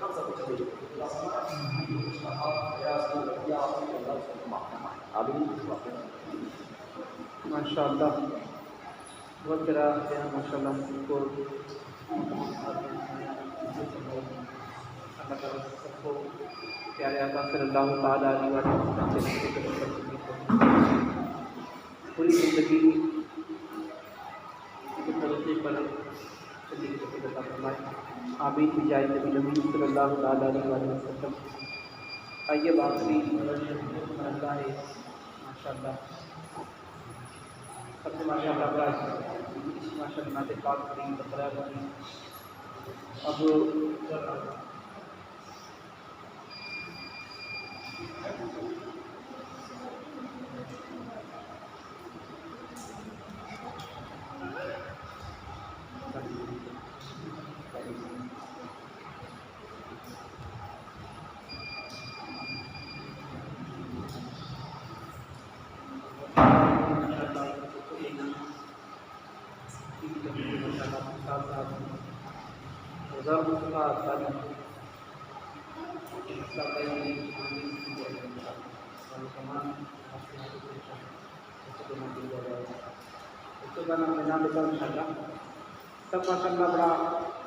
हम सब कुछ माशाअल्लाह, बहुत प्यारा है माशाअल्लाह। उनको अल्लाह सबको प्यारे आका सल्लल्लाहु तआला अलैहि वसल्लम के कदम पर चलने को पूरी ज़िंदगी के तरीके पर चलने की तौफीक अता फरमाए। आमीन बिजाय नबी सल्लल्लाहु तआला अलैहि वसल्लम। आइए आखिरी मरहला है माशाअल्लाह, सबसे माशाअल्लाह माशाअल्लाह नाते पाक करीम बतलाया बनी। अब सब माशाअल्लाह बड़ा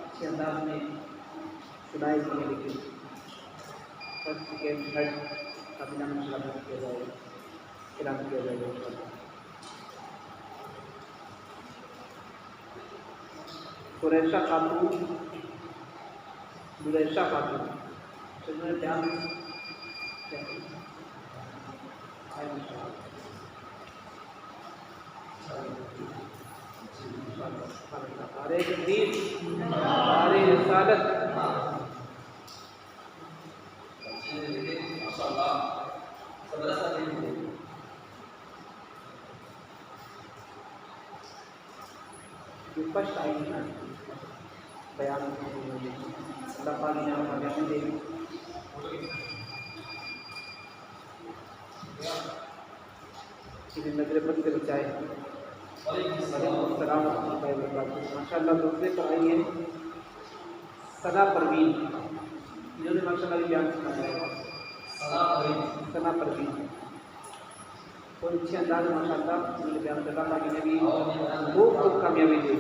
अच्छे अंदाज में सुनाई दिए, लेकिन सब के हेड का बिना माशाअल्लाह किया जाएगा, ऐलान किया जाएगा इंशाअल्लाह। कुरैशा खातून दुरैशा खातून चलिए ध्यान अरे दीन अरे रिसालत स्पष्ट आई है बयान अल्लाह पाक ने हमें दे नजर बद से बचाए। माशाअल्लाह दूसरे पर आई है सना परवीन, इन्होंने माशाअल्लाह बयान सुनाया सना परवीन तो अच्छे अंदाज में माशाअल्लाह उन्होंने बयान करा था कि भी खूब कामयाबी दी।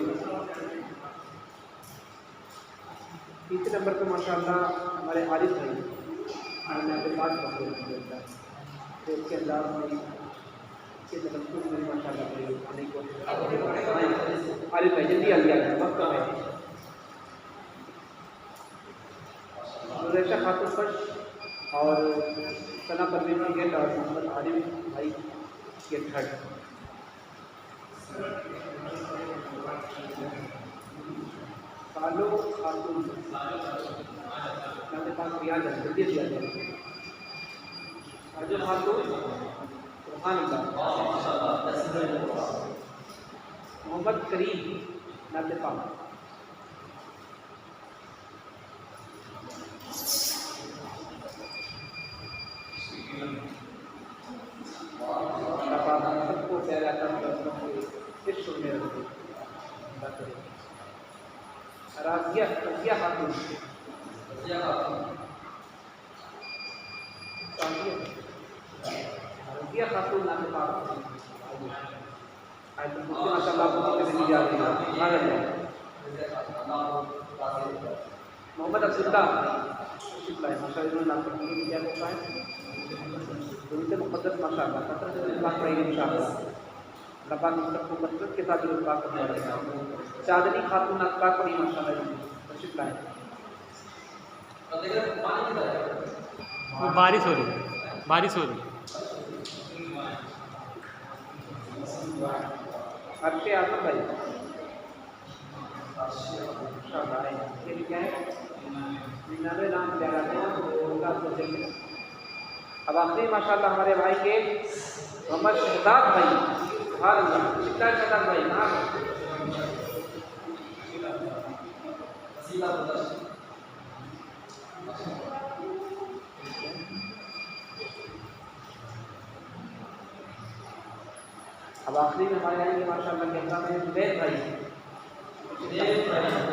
तीसरे नंबर पर माशाअल्लाह हमारे आरिफ भाई आपके पास तो इसके अंदाज में आरिफ भाई जल्दी आ गया वक्त है। सुरेशा खातून फर्स्ट और सना परवीन की गेट और मोहम्मद आरिफ भाई के थर्ड। सालो खातून मेरे पास दिया जाए जल्दी दिया जाए। अर्जुन खातून मोहम्मद करीम नाते पाक सबको राजिया रजिया खातून रजिया खातून नाते पाक माशाअल्लाह मोहम्मद अब्दुल्ला माशाअल्लाह नाम पर क्या होता है उनसे मुक़द्दस माशाअल्लाह कसरत से इस्लाम पढ़ेंगे इंशाअल्लाह। लबान सबको कसरत के साथ इस्लाम करना पड़ेगा। चांदनी खातून अल्लाह पढ़ी माशाअल्लाह तशरीफ लाए। बारिश हो रही अच्छे आजम भाई ये क्या है निन्यानवे नाम प्यारा है। अब आखिरी माशाअल्लाह हमारे भाई के मोहम्मद शहजाद भाई शहजाद भाई कहाँ अब आखिरी में हमारे आएंगे माशाअल्लाह के अल्लाह में जुबैर भाई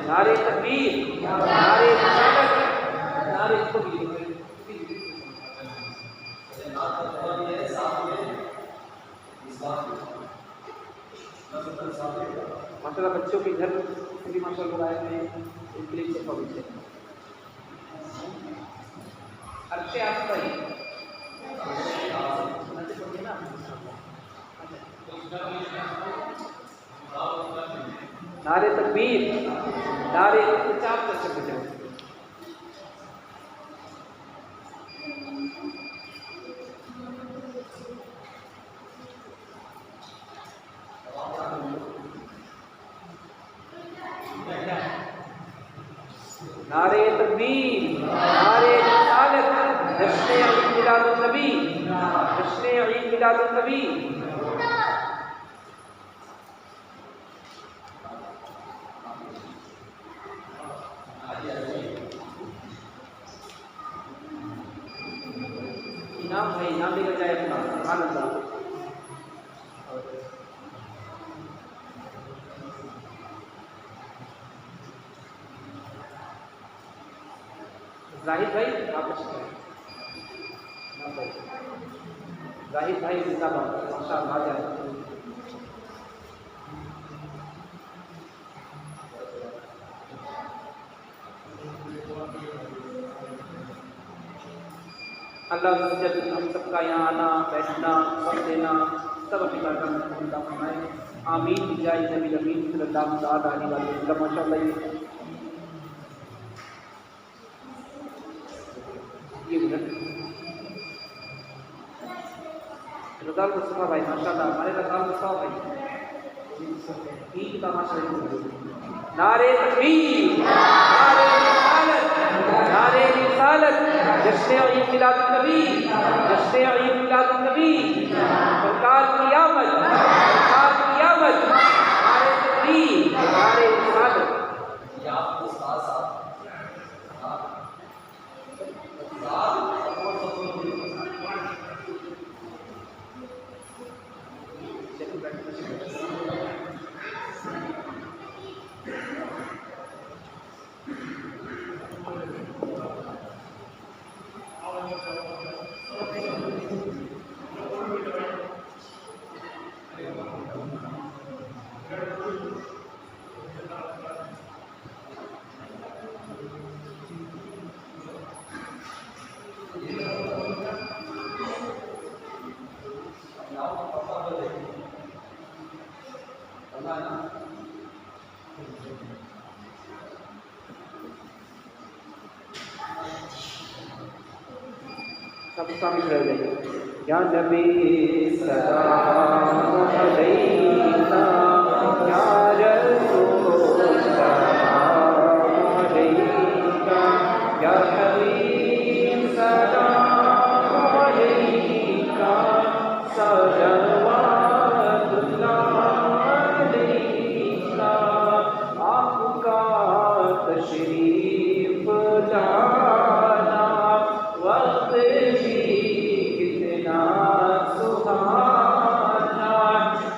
नारे तकबीर नारे रिसालत नारे इसको भी माशाअल्लाह बच्चों के घर भी माशाअल्लाह आए हैं इनके लिए अच्छे आप भाई नारे तकबीर, नारे चाप कर सकते हैं। नारे तकबीर, नारे रिसालत, जश्न ईद मिलादुन नबी, जश्न ईद मिलादुन नबी। इनाम भाई, इनाम लेकर जाए अपना, सुभान अल्लाह। जाहिद भाई आप जाहिद भाई जिंदाबाद, माशाअल्लाह आ जाए। अल्लाह हम सबका यहाँ आना बैठना सब देना सब अपनी अल्लाह फरमाए। आमीन जाए नबी अमीन सल्लल्लाहु अलैहि वसल्लम। माशाअल्लाह ये रज़ाल मुस्तफ़ा भाई माशाअल्लाह, हमारे रज़ाल मुस्तफ़ा भाई ईद का माशाअल्लाह। नारे तकबीर, नारे रिसालत, नारे रिसालत, जश्न ईद मिलादुन नबी, जश्न ईद मिलादुन नबी, सरकार की आमद, सरकार की आमद। नारे तकबीर, नारे रिसालत। सब शामिल रह गए। या नबी सलाम अलैका, या रसूल सलाम अलैका, या हबीब सलाम अलैका, सलवातुल्लाह अलैका। आपका तशरीफ लाना वक्त भी कितना सुहाना,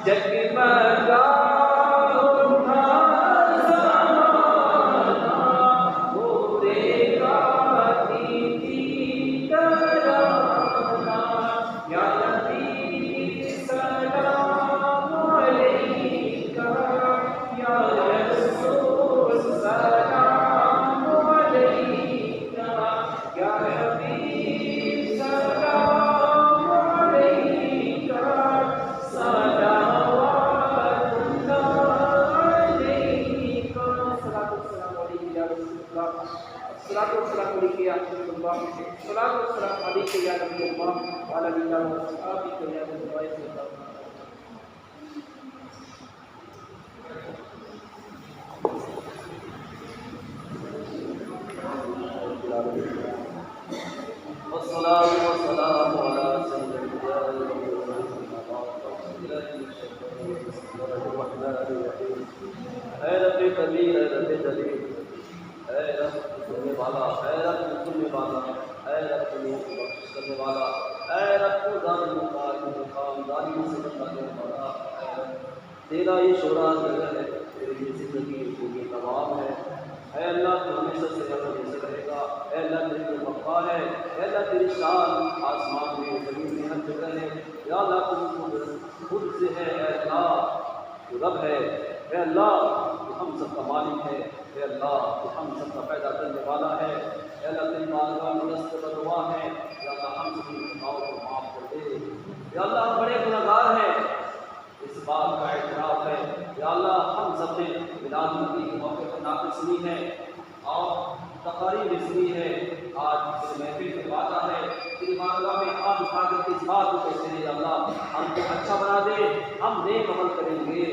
जगमगा उठा ज़माना, पूरे गाती थी तराना। या नबी सलाम अलैका, या रसूल सलाम अलैका, या हबीब सलाम अलैका, सलावतुल्लाह अलैका। सलाम अलैका या रसूलल्लाह, सलाम अलैका या रसूलल्लाह, सलाम अलैका या नबी अल्लाह, व अला आलिहि व अस्हाबिहि या रसूलल्लाह। वस्सलातु वस्सलामु अला ऐ रब कबीर, ऐ रब जलील, ऐ रब सुनने वाला, ऐ रब सुनने वाला, ऐ रब बख्शिश करने वाला, ऐ रब जालिमों का इंतकाम जालिमों से बचाने वाला। ऐ रब तेरा ये शोरा नजर है, तेरी ये जिंदगी ये तमाम है। ऐ अल्लाह तू हमेशा से हमेशा रहेगा। ऐ अल्लाह तेरी जो बक़ा है, ऐ अल्लाह तेरी शान आसमान में ज़मीन में हर जगह है। या अल्लाह तू खुद से है, ऐ अल्लाह तू रब है। ऐ अल्लाह तू हम सब का मालिक है। हे अल्लाह तो हम सबका पैदा करने वाला है, हे अल्लाह तेरी बारगाह में दस्त दुआ है, या अल्लाह हम सभी गुनाहों को माफ़ कर दे। या अल्लाह हम बड़े गुनहगार हैं, इस बात का एतराफ़ है। या अल्लाह हम सब ने मिलाद नबी के मौके पर नात सुनी है और तकारीर सुनी है। आज इस महफिल में वादा है तेरी बारगाह में हाथ उठा कर इस बात को कहते हैं, या अल्लाह हमको अच्छा बना दे, हम नेक अमल करेंगे,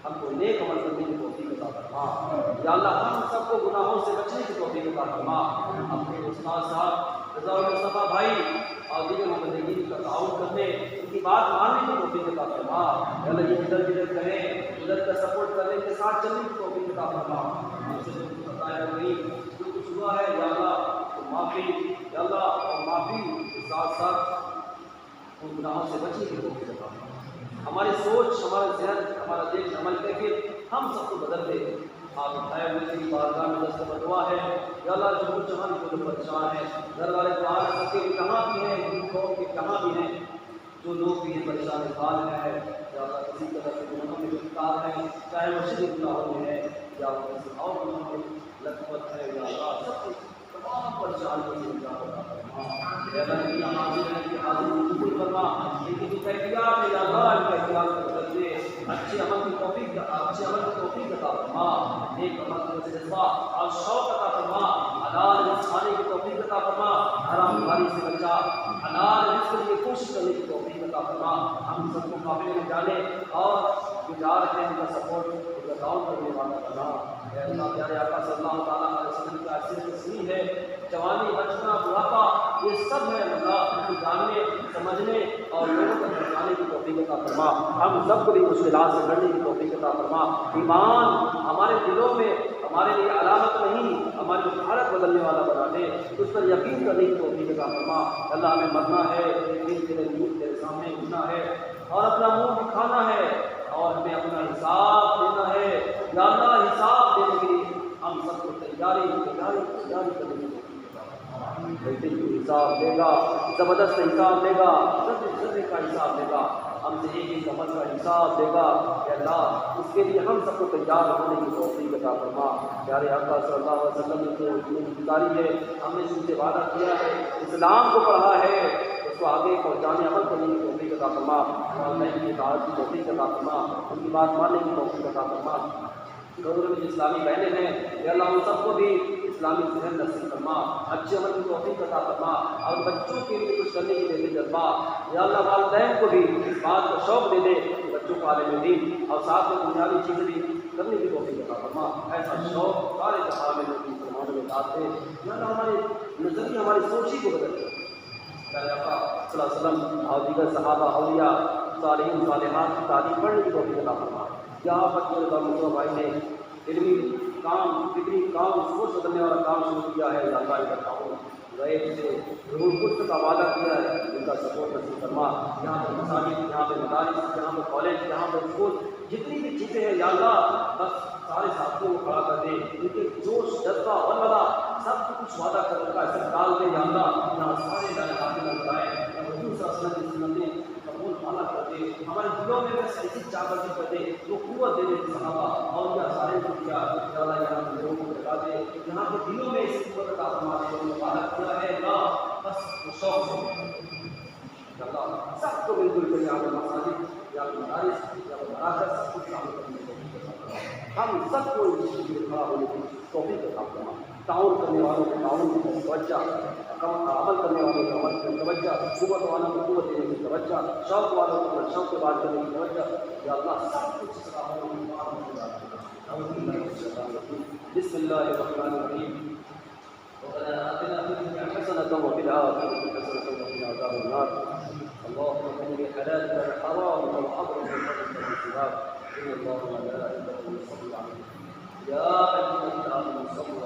हमको नेक अमल करने की तौफीक अता फरमा। या अल्लाह हम सबको गुनाहों से बचने की तौफीक अता फरमा। अपने उस्ताद साहब रज़ा मुस्तफ़ा भाई और दीगर मुबल्लिगीन का ताउन करने, उनकी बात मानने की तौफीक अता फरमा। या अल्लाह ये इधर जिधर करें, उधर का सपोर्ट करने के साथ चलने की तौफीक अता फरमा। हमसे जो कुछ बताया नहीं, जो कुछ हुआ है या अल्लाह तो माफ़ी, या अल्लाह और माफ़ी के साथ साथ उन गुनाहों से बचने की तौफीक अता फरमा। हमारी सोच, हमारा ज़हन, हमारा दिल, हमारी कैफियत हम सबको बदल दे। आप उठाए हुए तेरी बारगाह में दस्त दुआ है, या अल्लाह जो कुछ हमारे जो परेशान है, घर वाले तो आ सके कहाँ भी हैं, कौम के कहाँ भी हैं, जो लोग भी परेशान हाल में है, या अल्लाह किसी तरह के गुनाहों में गिरफ्तार है, चाहे वो शिरक गुनाहों में है या वो किसी और गुनाहों में लखपत है, या अल्लाह सब तमाम परेशान को कबूल फरमा। इनकी जो कैफियत है या अल्लाह इनका इख्तियार को बदल दे, अच्छे अमल की तौफीक अता फरमा, नेक अमल का जज्बा और शौक अता फरमा, हलाल रिज़्क़ खाने की तौफीक अता फरमा, हराम खाने से बचा, हलाल रिज़्क़ के लिए कोशिश करने की तौफीक अता फरमा। हम सबको काबिल में जाने और जो जा रहे हैं उनका सपोर्ट, उनका दाउन करने वाला बना। अल्लाह प्यारे आका सल्लल्लाहु अलैहि वसल्लम का सिर्फ तस्वीर है, जवानी, बचपना, बुढ़ापा, ये सब है अल्लाह उनको जानने, समझने और लोगों तक पहुँचाने की तौफीक अता फरमा। हम सबको भी मुश्किलात से लड़ने की तौफीक अता फरमा। ईमान हमारे दिलों में हमारे लिए अलामत नहीं, हमारी भारत बदलने वाला बना दे, उस पर यकीन करने की तौफीक अता फरमा। अल्लाह हमें मरना है, तेरे सामने उठना है और अपना मुँह दिखाना है और हमें अपना हिसाब देना है। या अल्लाह हिसाब देने के लिए हम सबको तैयारी करने की हिसाब देगा, ज़बरदस्त हिसाब देगा, जर्रे का हिसाब देगा, हमसे एक अमल का हिसाब देगा। या अल्लाह उसके लिए हम सबको तैयार होने की तौफीक अता फरमा। प्यारे आका सल्लल्लाहु अलैहि वसल्लम ने जो गुजारी है, हमने जिनसे वादा किया है, इस्लाम को पढ़ा है, उसको आगे पहुँचाने अमल करने की तौफीक अता फरमा, और नई की इताअत की तौफीक अता फरमा, उनकी बात मानने की तौफीक अता फरमा। गौरव में इस्लामी बहनें हैं, या अल्लाह उन सबको भी इस्लामी ज़हन नसीब फरमा, अच्छे अमल की तौफीक अता फरमा और बच्चों के लिए कुछ करने की दे दे जज्बा। या अल्लाह वालिदैन को भी इस बात का शौक़ दे दे कि बच्चों को आलिम दीन और साथ में बुनियादी चीज़ें भी करने की तौफीक अता फरमा। ऐसा शौक़ सारे जहां में नबी फरमाने में दाते, या अल्लाह हमारे नज़रिए, हमारी सोच ही को बदल दे। सल्लल्लाहु अलैहि वसल्लम और दीगर सहाबा, औलिया, सालिहीन, सालिहात की तारीफ़ पढ़ने की तौफीक अता फरमा। यहाँ पर मेरे भाई ने इल्मी काम, फिक्री काम, सोच बदलने वाला काम शुरू किया है। अल्लाह करता हूँ गैब से रूह कुछ का वादा किया है, उनका सपोर्ट नसीब फरमा। यहाँ पर मसाजिद, यहाँ पर मदारिस, यहाँ पर कॉलेज, यहाँ पर स्कूल, जितनी भी चीज़ें हैं या अल्लाह बस सारे साथियों को खड़ा कर दे, उनके जोश, जज्बा, वलवला सब कुछ वादा कर रखा है, सब डाल दे। या अल्लाह यहाँ सारे जाने नजर आए, कबूल वाला कर दे, हमारे दिलों में बस ऐसी जागृति कर दे, वो कुव्वत दे दे सहाबा और या सारे को किया अल्लाह यहाँ के लोगों को लगा दे, यहाँ के दिलों में इस कुव्वत का हमारे लोगों ने वादा किया है। अल्लाह बस वो शौक़ से अल्लाह सबको मिलजुल कर यहाँ पर मसाजिद, यहाँ पर मदारिस, यहाँ पर मराकज़ सब कुछ शामिल करने को हम सबको इस चीज़ में खड़ा होने की तौफीक अता फरमा। ताउन करने वालों को ताउन की तवज्जो, अमल करने वालों को अमल की तवज्जो, कुव्वत वालों को कुव्वत देने की तवज्जो, शौक़ वालों को शौक़ के बाद करने की तवज्जो। या अल्लाह सब कुछ बिस्मिल्लाहिर्रहमानिर्रहीम। हसनत व फिल आखिरति हसनत व क़िना अज़ाबन्नार। अल्लाहुम्मा कनि हलालक व हरामक व हक़्क़क व फज़लक व सिवाक। इन्नल्लाहा व मलाइकतहु युसल्लूना या अय्युहल्लज़ीना आमनू सल्लू